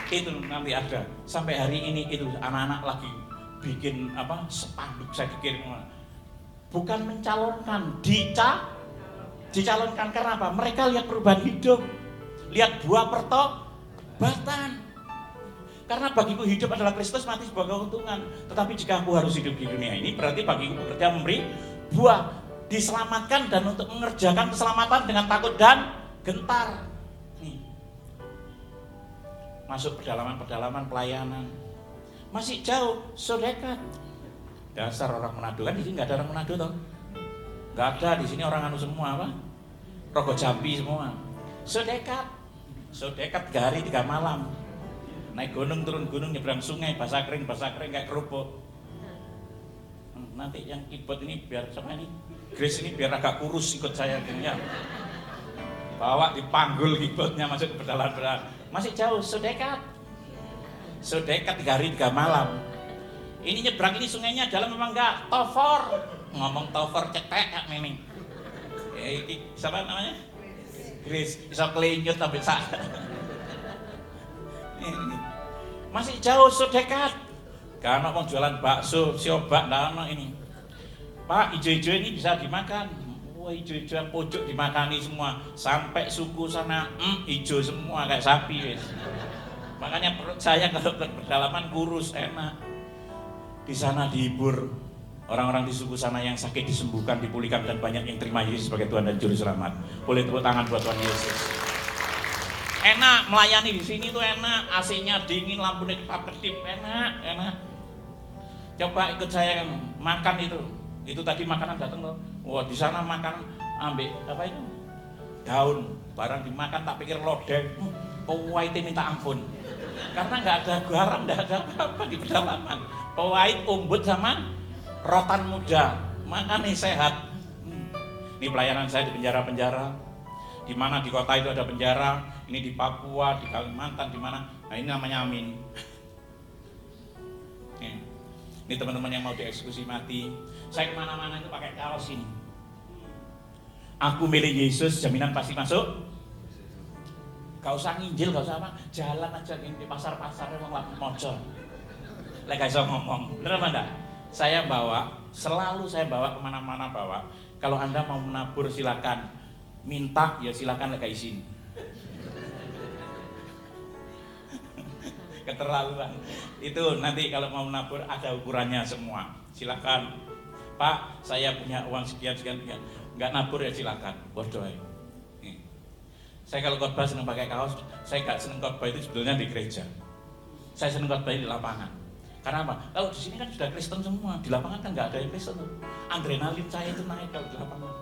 Itu nanti ada. Sampai hari ini itu anak-anak lagi bikin apa? Spanduk saya dikirim. Bukan mencalonkan, dicalonkan karena apa? Mereka lihat perubahan hidup. Lihat buah pertobatan. Karena bagiku hidup adalah Kristus, mati sebuah keuntungan. Tetapi jika aku harus hidup di dunia ini, berarti bagiku bekerja memberi buah, diselamatkan dan untuk mengerjakan keselamatan dengan takut dan gentar. Nih. Masuk pedalaman pelayanan. Masih jauh, so dekat. Dasar orang Manado, kan di sini nggak ada orang Manado toh? Nggak ada, di sini orang anu semua apa? Rogo Jambi semua. So dekat 3 hari 3 malam. Naik gunung, turun gunung, nyebrang sungai, basah kering kayak kerupuk. Nanti yang keyboard ini biar sama ini, Grace ini biar agak kurus ikut saya ya. Bawa dipanggul keyboardnya masuk ke pedalaman. Masih jauh, so dekat 3 hari 3 malam. Ini nyebrang ini sungainya dalam memang enggak, tofor. Ngomong tofor cetek kak ini. Siapa namanya? Grace, bisa kelinyut tapi sak. Masih jauh, so dekat. Karena mau jualan bakso, siobak, nah ini. Pak, ijo-ijo ini bisa dimakan. Wah, ijo-ijo yang pojok dimakani semua. Sampai suku sana, ijo semua kayak sapi. Wes. Makanya perut saya kalau ke pedalaman kurus, enak. Di sana dihibur orang-orang di suku sana yang sakit disembuhkan, dipulihkan dan banyak yang terima Yesus sebagai Tuhan dan Juru Selamat. Boleh tepuk tangan buat Tuhan Yesus. Enak melayani di sini tuh enak, AC-nya dingin, lampunya kedip, enak. Coba ikut saya makan itu. Itu tadi makanan datang loh. Wah, di sana makan ambil apa itu? Daun, barang dimakan tak pikir lodeh. Pawait minta ampun. Karena nggak ada garam, nggak ada apa-apa di pedalaman. Pawait, umbut sama rotan muda, makanya sehat. Ini pelayanan saya di penjara-penjara. Di mana di kota itu ada penjara, ini di Papua, di Kalimantan, di mana. Nah, ini namanya Amin. Ini teman-teman yang mau dieksekusi mati. Saya kemana-mana itu pakai kaos ini. Aku milih Yesus, jaminan pasti masuk. Gak usah nginjil, gak usah apa, jalan aja di pasar-pasar emang lagi mojo. Lek gak iso ngomong. Bener apa enggak? Selalu saya bawa kemana-mana bawa. Kalau Anda mau menabur silakan. Minta ya silakan, lek gak izin. Keterlaluan. Itu nanti kalau mau menabur ada ukurannya semua. Silakan. Pak, saya punya uang sekian. Enggak nabur ya silakan. Bodoh ya. Saya kalau khotbah seneng pakai kaos, saya gak seneng khotbah itu sebetulnya di gereja. Saya seneng khotbah di lapangan. Karena apa? Kalau di sini kan sudah Kristen semua, di lapangan kan nggak ada yang Kristen. Adrenalin saya itu naik kalau di lapangan.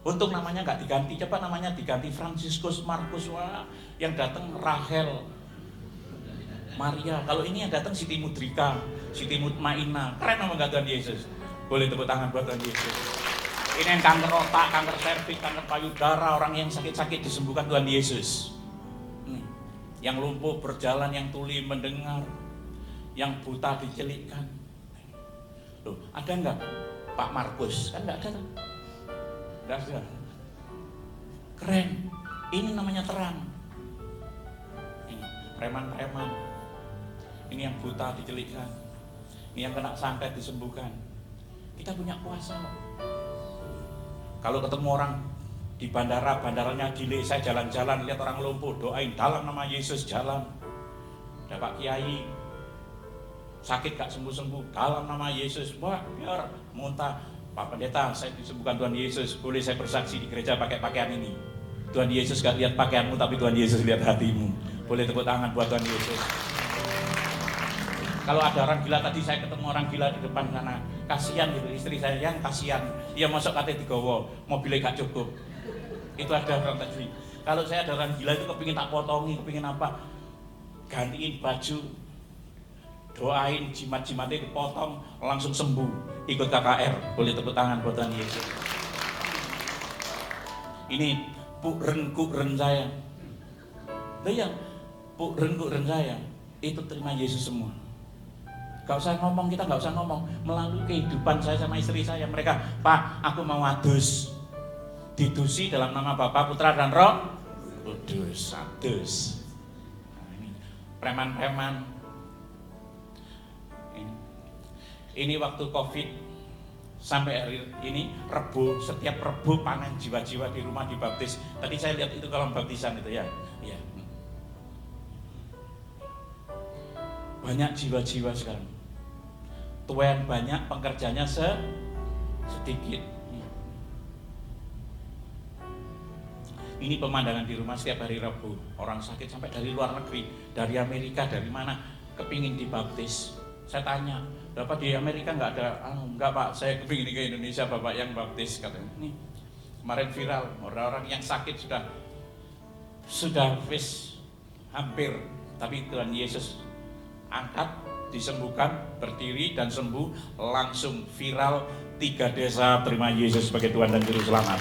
Untung namanya nggak diganti, coba namanya diganti Franciscus, Markus, wah, yang datang Rahel, Maria. Kalau ini yang datang Siti Mudrika, Siti Mutmainah, keren nama Tuhan Yesus. Boleh tepuk tangan buat Tuhan Yesus. Ini yang kanker otak, kanker serviks, kanker payudara, orang yang sakit-sakit disembuhkan Tuhan Yesus. Yang lumpuh berjalan, yang tuli mendengar, yang buta dicelikkan. Loh, ada enggak Pak Markus? Kan enggak ada. Enggak ada. Keren. Ini namanya terang. Ini preman-preman. Ini yang buta dicelikkan. Ini yang kena santet disembuhkan. Kita punya kuasa. Kalau ketemu orang di bandaranya delay, saya jalan-jalan lihat orang lumpuh, doain dalam nama Yesus jalan. Ada Pak Kiai sakit gak sembuh-sembuh, dalam nama Yesus, wah biar muntah. Pak Pendeta, saya disembuhkan Tuhan Yesus, boleh saya bersaksi di gereja pakai pakaian ini. Tuhan Yesus gak lihat pakaianmu, tapi Tuhan Yesus lihat hatimu. Boleh tepuk tangan buat Tuhan Yesus. Kalau ada orang gila, tadi saya ketemu orang gila di depan sana, kasihan gitu, istri saya yang kasihan, dia masuk kate digowo, mobilnya gak cukup. Itu ada orang tadi. Kalau saya ada orang gila itu kepingin tak potongi, kepingin apa, gantiin baju, doain jimat-jimatnya dipotong, langsung sembuh, ikut KKR. Boleh tepuk tangan buat Tuhan Yesus. Ini pukren saya. Lihat, pukren saya itu terima Yesus semua. Gak usah ngomong, kita gak usah ngomong. Melalui kehidupan saya sama istri saya, mereka, Pak, aku mau adus. Didusi dalam nama Bapa, Putra dan Roh Kudus. Adus. Nah, ini preman-preman. Ini waktu Covid sampai hari ini Rebo, setiap Rebo panen jiwa-jiwa di rumah dibaptis. Tadi saya lihat itu kolam baptisan itu ya. Iya. Banyak jiwa-jiwa sekarang. Tuan banyak, pekerjanya sedikit. Ini pemandangan di rumah setiap hari Rabu. Orang sakit sampai dari luar negeri, dari Amerika, dari mana, kepingin dibaptis. Saya tanya, Bapak di Amerika nggak ada? Enggak Pak, saya kepingin ke Indonesia, Bapak yang baptis. Katanya, nih kemarin viral, orang-orang yang sakit sudah hampir, tapi Tuhan Yesus angkat, disembuhkan, berdiri dan sembuh, langsung viral, 3 desa terima Yesus sebagai Tuhan dan Juru Selamat.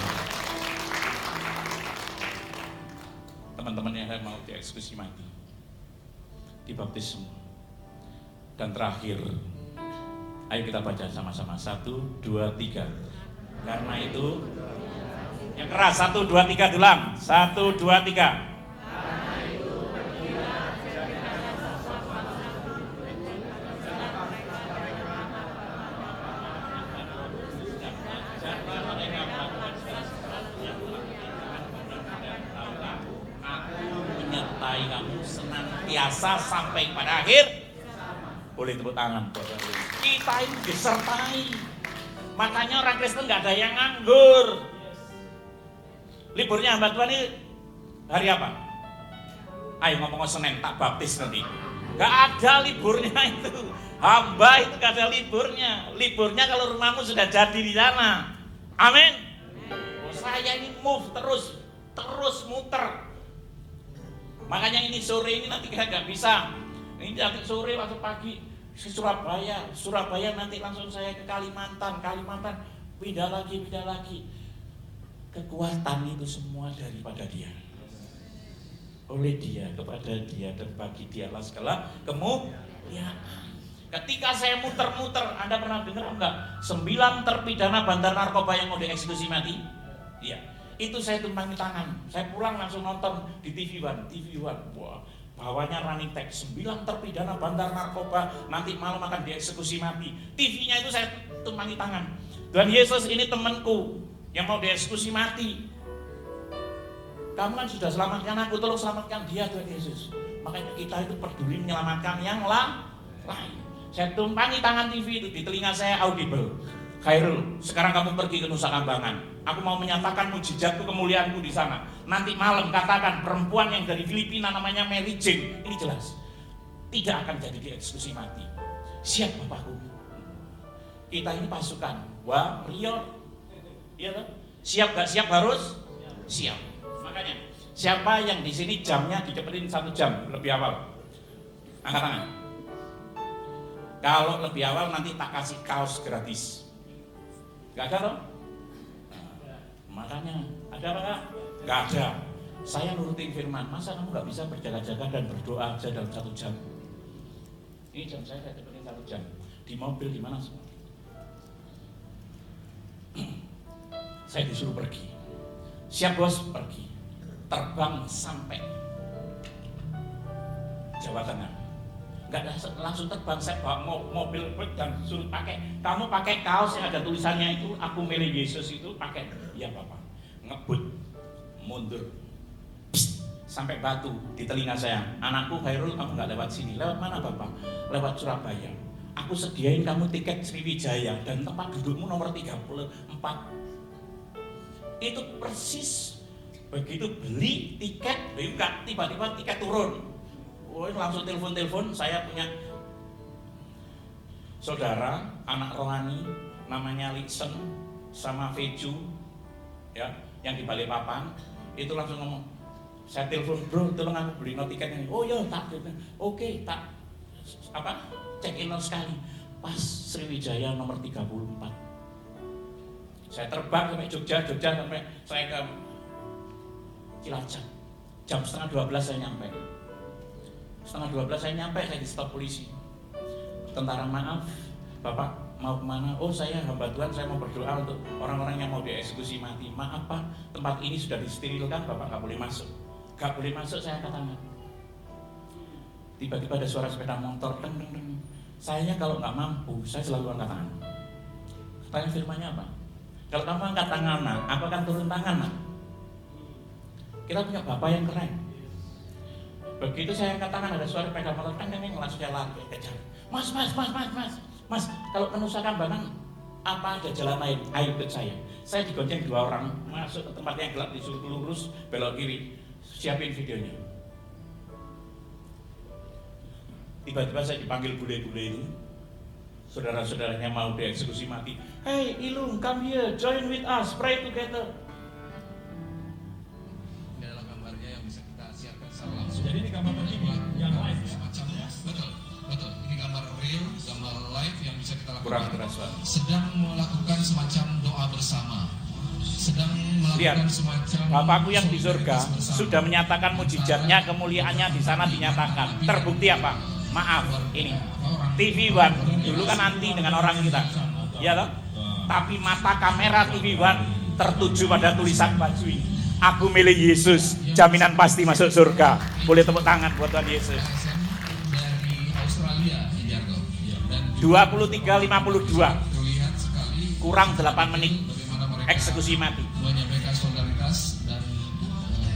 Teman-teman yang saya mau dieksekusi mati, dibaptis semua. Dan terakhir, ayo kita baca sama-sama, 1, 2, 3. Karena itu, yang keras, 1, 2, 3 ulang, 1, 2, 3. Senantiasa sampai pada akhir. Boleh tepuk tangan. Kita ini disertai. Makanya orang Kristen nggak ada yang nganggur. Liburnya hamba Tuhan ini hari apa? Ayo ngomong Senin tak baptis nanti. Nggak ada liburnya itu. Hamba itu nggak ada liburnya. Liburnya kalau rumahmu sudah jadi di sana. Amin. Oh, saya ini move terus muter. Makanya ini sore ini nanti kita nggak bisa. Ini nanti sore waktu pagi ke Surabaya nanti langsung saya ke Kalimantan, pindah lagi. Kekuatan itu semua daripada Dia, oleh Dia, kepada Dia, dan bagi Dialah segala kemuliaan. Ketika saya muter-muter, Anda pernah dengar enggak? 9 terpidana bandar narkoba yang mau dieksekusi mati? Iya. Itu saya tumpangi tangan, saya pulang langsung nonton di TV One. Wah, bawahnya running text 9 terpidana bandar narkoba nanti malam akan dieksekusi mati. TV-nya itu saya tumpangi tangan. Tuhan Yesus, ini temanku yang mau dieksekusi mati. Kamu kan sudah selamatkan aku, tolong selamatkan dia Tuhan Yesus. Makanya kita itu peduli menyelamatkan yang lain. Saya tumpangi tangan TV itu, di telinga saya audible. Khairul, sekarang kamu pergi ke Nusa Kambangan. Aku mau menyatakan mujizatku, kemuliaanku di sana. Nanti malam katakan perempuan yang dari Filipina namanya Mary Jane. Ini jelas, tidak akan jadi dieksekusi mati. Siap Bapakku. Kita ini pasukan warrior. Iya kan? Siap gak siap harus? Siap. Makanya, siapa yang di sini jamnya dicepetin 1 jam lebih awal? Angkat tangan. Kalau lebih awal nanti tak kasih kaos gratis. Gak ada toh? Makanya, ada apa Kak? Gak ada. Saya nurutin firman, masa kamu gak bisa berjaga-jaga dan berdoa aja dalam 1 jam? Ini jam saya cepetin 1 jam. Di mobil di mana semua? Saya disuruh pergi. Siap bos, pergi. Terbang sampai Jawa Tengah. Nggak ada langsung terbang, saya bawa mobil dan suruh pakai. Kamu pakai kaos yang ada tulisannya itu, aku milih Yesus itu, pakai. Iya Bapak. Ngebut, mundur, psst, sampai Batu di telinga saya. Anakku Khairul, kamu nggak lewat sini. Lewat mana Bapak? Lewat Surabaya. Aku sediain kamu tiket Sriwijaya dan tempat dudukmu nomor 34. Itu persis. Begitu beli tiket, enggak, tiba-tiba tiket turun. Oh, langsung telepon, saya punya saudara, anak rohani, namanya Lixen sama Veju, ya, yang di Balikpapan, itu langsung ngomong, saya telepon, bro, tolong aku beli tiket ini. Oh ya, tak, oke, tak, check in sekali, pas Sriwijaya nomor 34. Saya terbang sampai Jogja sampai saya ke Cilacap, jam 11:30 saya nyampe. 11:30 saya nyampe, saya di stop polisi. Tentara, maaf, Bapak mau kemana? Oh, saya hamba Tuhan, saya mau berdoa untuk orang-orang yang mau dieksekusi mati. Maaf Pak, tempat ini sudah disterilkan, Bapak nggak boleh masuk. Nggak boleh masuk, saya katakan. Tiba-tiba ada suara sepeda motor, deng. Saya kalau nggak mampu, saya selalu angkat tangan. Tanya firmannya apa? Kalau kamu angkat tangan, aku akan turun tangan, nak. Kita punya Bapak yang keren. Begitu saya angkat tangan, ada suara sepeda motor, langsung saya lari kejar. Mas, kalau ke Nusa Kambangan apa ada jalan lain? Ayo ikut saya. Saya digonceng 2 orang masuk ke tempat yang gelap, disuruh lurus belok kiri. Siapin videonya. Tiba-tiba saya dipanggil bule-bule itu. Saudara-saudaranya mau dieksekusi mati. Hey Ilung, come here, join with us, pray together. Jadi ini gambar begini yang live ya? Betul. Ini gambar real, gambar live yang bisa kita lakukan. Kurang terasa. Sedang melakukan semacam doa bersama. Sedang Lihat, melakukan semacam Bapakku yang di surga sudah menyatakan mujizatnya, kemuliaannya di sana dinyatakan. Terbukti apa? Maaf, ini TV One dulu kan anti dengan orang kita, ya toh? Tapi mata kamera TV One tertuju pada tulisan baju ini. Aku milih Yesus, jaminan pasti masuk surga. Boleh tepuk tangan buat Tuhan Yesus. dari Australia, Jargo. 23:52, kurang 8 menit, Bagaimana mereka eksekusi mati. menyampaikan solidaritas dan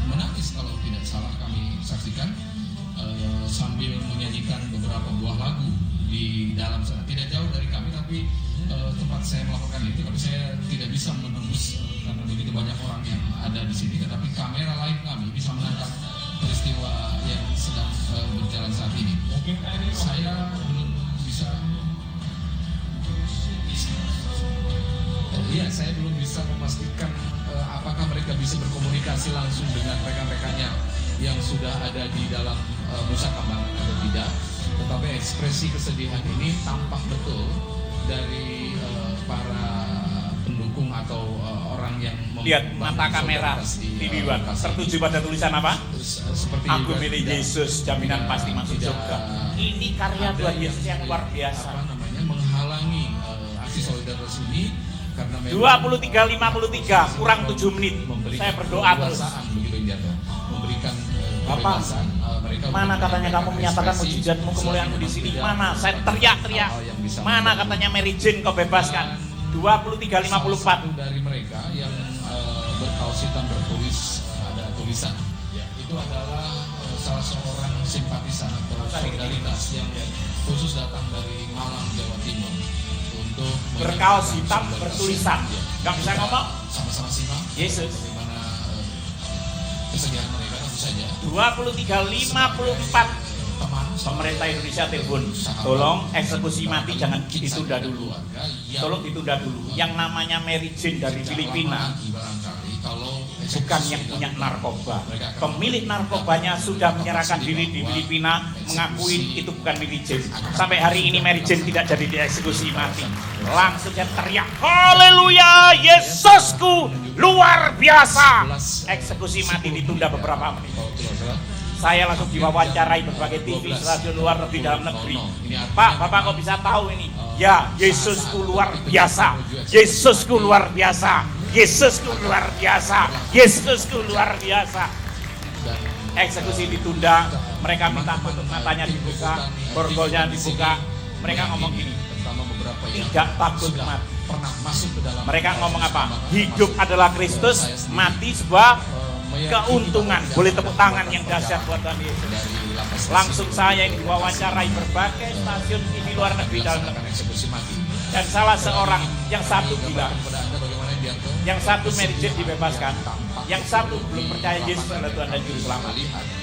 menangis kalau tidak salah kami saksikan, sambil menyanyikan beberapa buah lagu di dalam sana. Tidak jauh dari kami, tapi tempat saya melakukan itu, tapi saya tidak bisa menembus karena begitu banyak orang yang ada di sini. Tetapi kamera live kami bisa menangkap peristiwa yang sedang berjalan saat ini. Saya belum bisa. Iya, saya belum bisa memastikan apakah mereka bisa berkomunikasi langsung dengan rekan-rekannya yang sudah ada di dalam Nusa Kambangan atau tidak. Tetapi ekspresi kesedihan ini tampak betul dari para pendukung atau orang yang Lihat mata kamera TV One tertuju pada tulisan apa? Seperti Aku juga milih tidak- Yesus, jaminan tidak- pasti masuk tidak surga. Ini karya ada Tuhan Yesus yang luar apa biasa. namanya, menghalangi aksi solidaritas ini karena memang 23:53, kurang 7 menit. memberikan Saya berdoa terus. keleluasaan, begitu Indianto, memberikan Bapak, kebebasan, mereka mana untuk katanya kamu menyatakan berekspresi, mujizatmu, kemuliaanmu di sini? tidak Mana? Saya teriak-teriak. hal yang bisa Mana mengganggu. katanya Mary Jane kau bebaskan? 23:54. Salah satu dari mereka yang berkaos hitam bertulis ada tulisan, itu adalah salah seorang simpatisan atau solidaritas yang khusus datang dari Malang, Jawa Timur untuk Berkaos menyampaikan hitam solidaritas. bertulisan. Gak bisa ngomong? Sama-sama simak Yesus. bagaimana kesediaan mereka tentu saja. 23:54. Teman Pemerintah Indonesia telepon, tolong eksekusi mati jangan ditunda dulu. Tolong ditunda dulu. Yang namanya Mary Jane dari Filipina bukan yang punya narkoba. Pemilik narkobanya sudah menyerahkan diri di Filipina, mengakui itu bukan Mary Jane. Sampai hari ini Mary Jane tidak jadi dieksekusi mati. Langsung saya teriak, haleluya, Yesusku luar biasa. Eksekusi mati ditunda beberapa menit. Saya langsung diwawancarai berbagai TV, stasiun luar negeri, dalam negeri. Pak, Bapak kok bisa tahu ini? Ya, Yesusku luar biasa. Yesusku luar biasa. Yesusku luar biasa. Yesusku luar biasa. Eksekusi ditunda, mereka minta tutup matanya dibuka, borgolnya dibuka. Mereka ngomong gini, tidak takut mati. Mereka ngomong apa? Hidup adalah Kristus, mati sebuah keuntungan. Boleh tepuk tangan yang dahsyat buat Tuhan Yesus. Langsung saya yang diwawancarai berbagai stasiun TV luar negeri, dalam negeri. Dan salah seorang, yang satu bilang, yang satu Mary Jane dibebaskan, yang satu belum percaya Yesus adalah Tuhan dan Juru Selamat.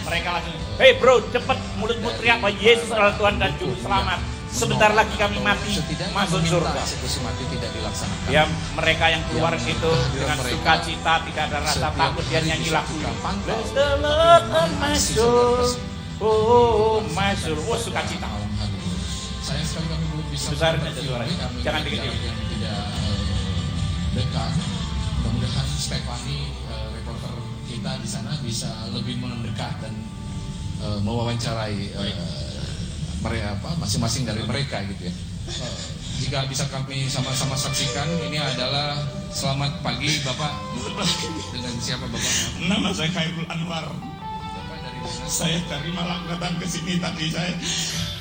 Mereka langsung, hey bro, cepet mulutmu teriak bahwa Yesus adalah Tuhan dan Juru Selamat. Sebentar lagi kami mati, masuk surga. Ya, mereka yang keluar itu dengan sukacita, tidak ada rasa takut, dia nyanyi lagu. Bless the Lord on my soul, oh my soul, oh sukacita. Sayang sekali kami belum bisa Besarin aja suaranya, jangan dikecil. yang tidak dekat. Mudah-mudahan Stefani, reporter kita di sana bisa lebih mendekat dan mewawancarai mereka masing-masing dari mereka gitu ya. Jika bisa kami sama-sama saksikan, ini adalah selamat pagi Bapak. Dengan siapa Bapak? Nama saya Khairul Anwar. Bapak dari mana? Saya dari Malang datang ke sini tadi. Saya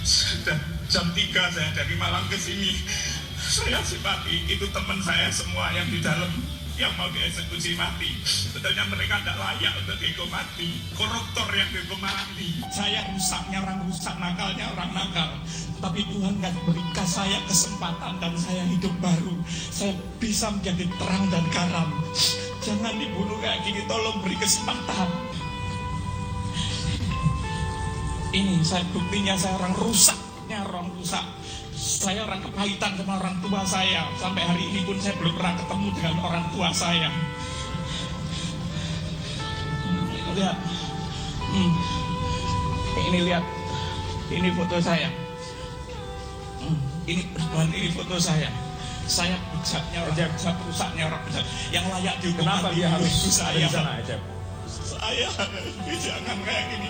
sudah jam 3 saya dari Malang ke sini. Saya simpati, itu teman saya semua yang di dalam yang mau dieksekusi mati. Sebetulnya mereka tidak layak untuk dihukum mati. Koruptor yang dihukum mati. Saya rusaknya orang rusak, nakalnya orang nakal. Tapi Tuhan berikan saya kesempatan dan saya hidup baru. Saya bisa menjadi terang dan garam. Jangan dibunuh kayak gini, tolong beri kesempatan. Ini saya buktinya, saya orang rusaknya, orang rusak. Saya orang kepahitan sama orang tua saya. Sampai hari ini pun saya belum pernah ketemu dengan orang tua saya. Lihat. Ini lihat. Ini foto saya. Ini foto saya. Saya bejatnya orang bejat, rusaknya orang bejat. Yang layak dihukum mati. Kenapa dia harus ada di sana, Ecep? Saya jangan kayak gini.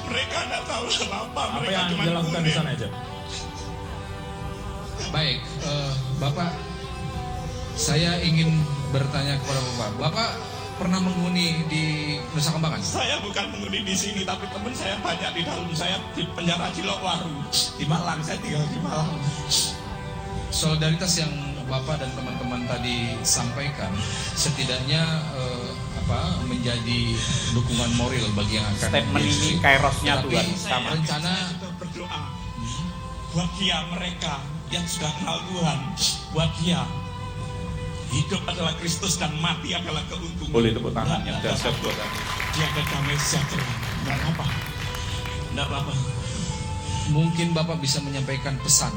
Mereka tidak tahu apa-apa. Apa yang dilakukan di sana, Ecep? Baik, Bapak, saya ingin bertanya kepada Bapak. Bapak pernah menghuni di Nusa Kambangan? Saya bukan menghuni di sini, tapi teman saya banyak di dalam. Saya di penjara Cilokwaru di Malang. Saya tinggal di Malang. Solidaritas yang Bapak dan teman-teman tadi sampaikan setidaknya menjadi dukungan moral bagi yang akan Statement ini dieksekusi. kairosnya Tetapi Tuhan. sama rencana Saya berdoa buat dia, mereka yang sudah kenal Tuhan, buat dia hidup adalah Kristus dan mati adalah keuntungan. Boleh tepuk tangan yang Dan dahsyat buat dia ada damai sejahtera. Tidak apa-apa. mungkin Bapak bisa menyampaikan pesan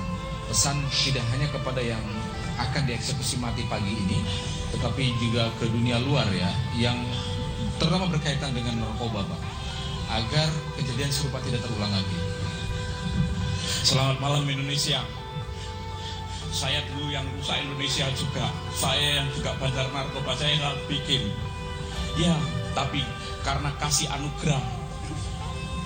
tidak hanya kepada yang akan dieksekusi mati pagi ini, tetapi juga ke dunia luar ya, yang terutama berkaitan dengan narkoba, Pak, agar kejadian serupa tidak terulang lagi. Selamat malam Indonesia. Saya dulu yang rusak Indonesia juga. Saya yang juga bandar narkoba, saya nggak bikin. Ya, tapi karena kasih anugerah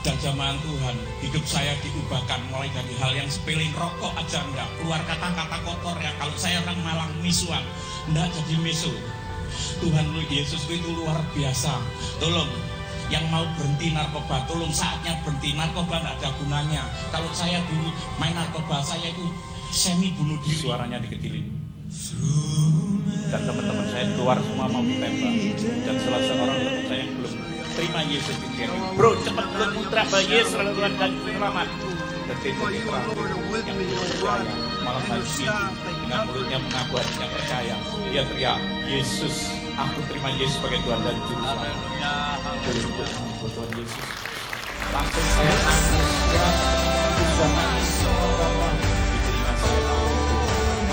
dan jamahan Tuhan, hidup saya diubahkan mulai dari hal yang sepele, rokok aja enggak, keluar kata-kata kotor ya. Kalau saya orang Malang misuan, enggak jadi misu. Tuhan Yesus itu luar biasa. Tolong yang mau berhenti narkoba, tolong saatnya berhenti. Narkoba nggak ada gunanya. Kalau saya dulu main narkoba, saya itu semi bunuh diri. Suaranya dikecilin. Dan teman-teman saya keluar semua mau ditembak. Dan salah seorang teman saya yang belum terima Yesus di sini. Bro, cepat belum putra Yesus lalu Tuhan dan selamat. Detik terakhir yang belum percaya malam hari ini dengan mulutnya mengaku hatinya percaya. Dia teriak, Yesus, aku terima Yesus sebagai Tuhan dan Juru Selamat. Boleh ikut mengaku Tuhan Yesus. Langsung saya nangis, ya, bisa nangis. Diterima saya.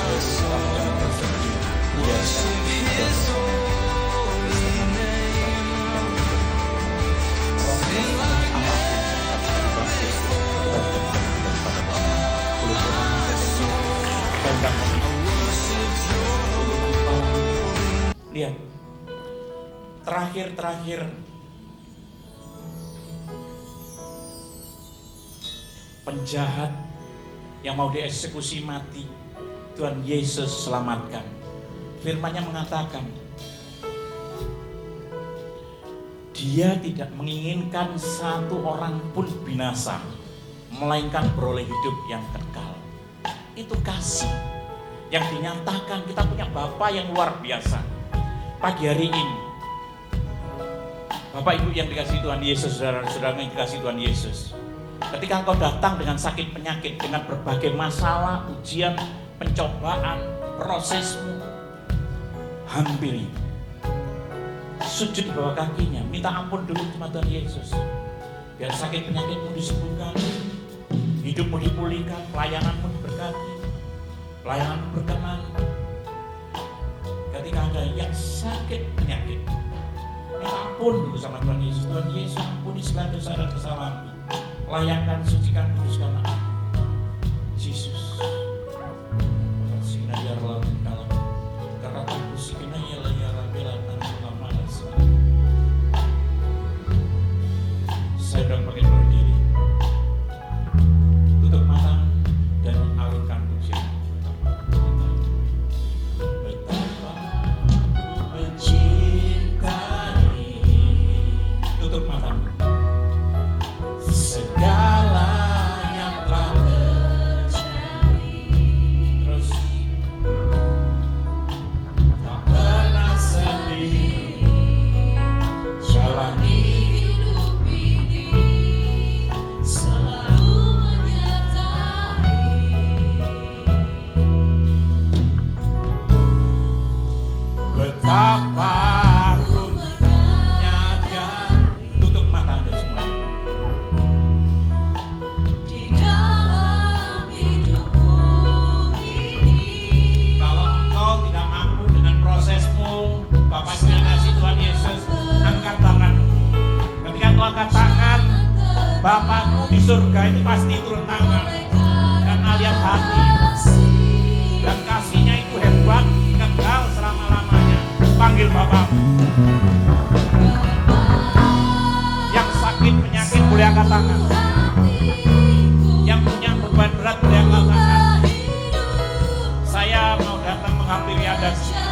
Yesus, kamu jangan bersedih. Yes. Lihat, terakhir penjahat yang mau dieksekusi mati, Tuhan Yesus selamatkan. Firman-Nya mengatakan, Dia tidak menginginkan satu orang pun binasa, melainkan beroleh hidup yang kekal. Itu kasih yang dinyatakan. Kita punya Bapa yang luar biasa. Pagi hari ini, Bapak Ibu yang dikasihi Tuhan Yesus, saudara-saudara yang dikasihi Tuhan Yesus, ketika engkau datang dengan sakit penyakit, dengan berbagai masalah, ujian, pencobaan, prosesmu, hampiri, sujud di bawah kakinya, minta ampun dulu sama Tuhan Yesus, biar sakit penyakitmu disembuhkan, hidupmu dipulihkan, pelayananmu diberkati, pelayananmu berkenan. Ketika ada yang sakit penyakit, minta ampun dulu sama Tuhan Yesus. Tuhan Yesus, ampuni segala dosa dan kesalahanku, layankan, sucikan, kuduskan aku. Yesus, saya sedang pakai berdiri, tutup mata dan alirkan pujian. Betapa mencintai, tutup mata, segala yang telah terjadi. Terus tak pernah sendiri jalani hidup ini, selalu menyertai. Betapa aku menyadari, tutup mata Anda semuanya, di dalam hidupku ini. Kalau engkau tidak mampu dengan prosesmu, Bapak yang kasih Tuhan Yesus, angkat tangan. Ketika engkau angkat tangan, Bapakmu di surga itu pasti turun tangan, karena lihat hati dan kasihnya itu hebat, kekal selama-lamanya. Panggil Bapakmu. Yang sakit penyakit boleh angkat tangan. Yang punya beban berat boleh angkat tangan. Saya mau datang menghampiri Anda. Ajar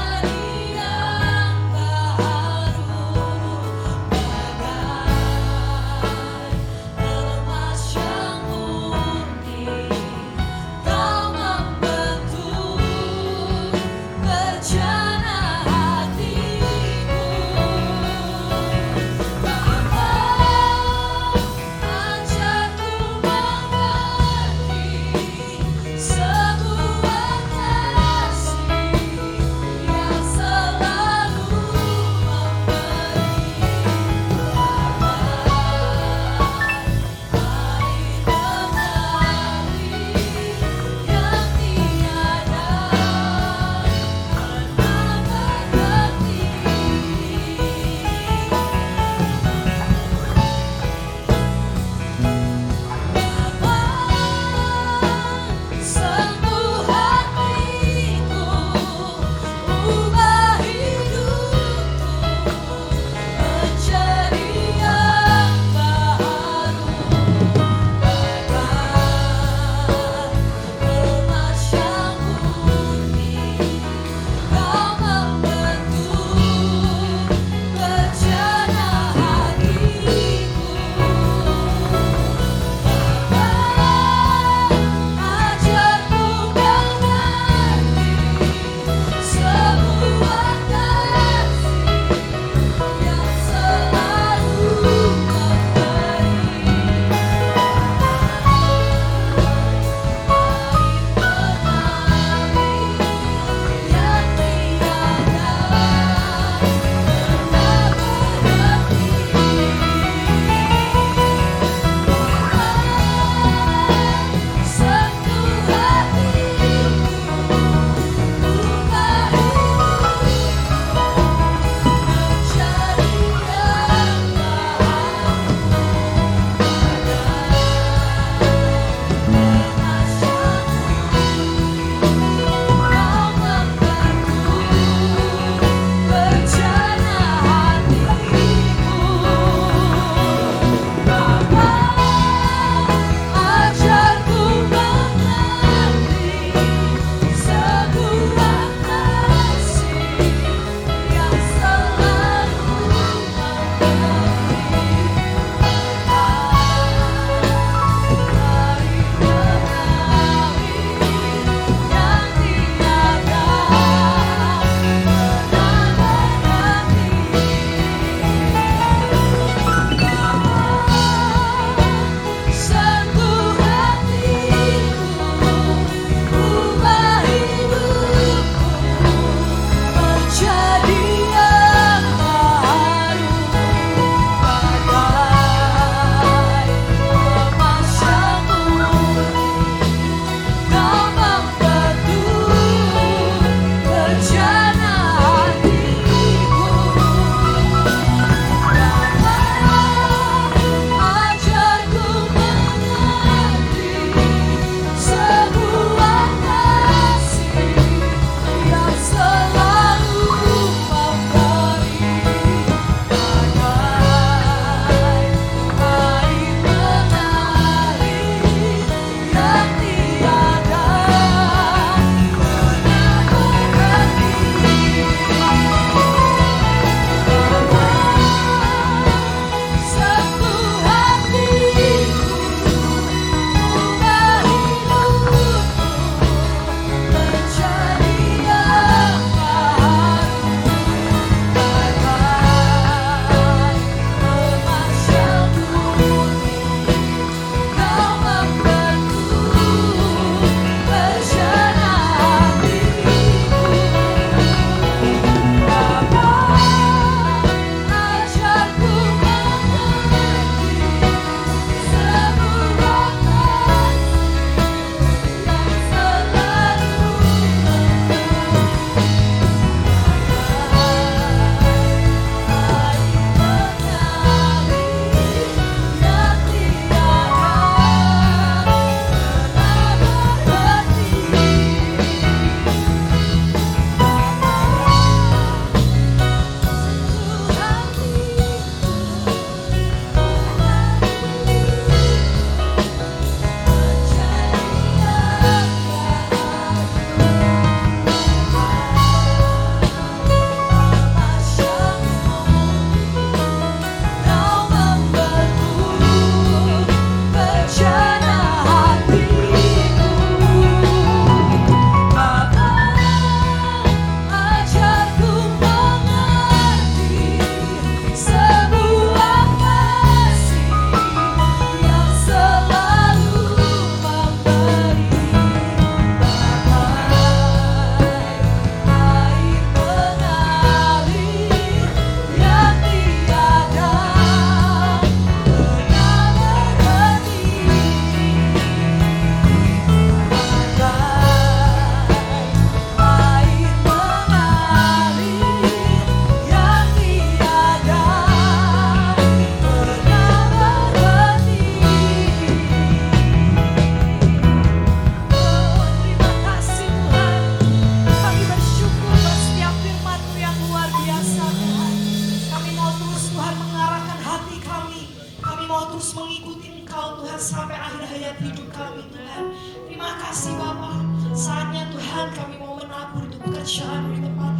kasih Bapa. Saatnya Tuhan kami mau menabur untuk pekerjaan di tempat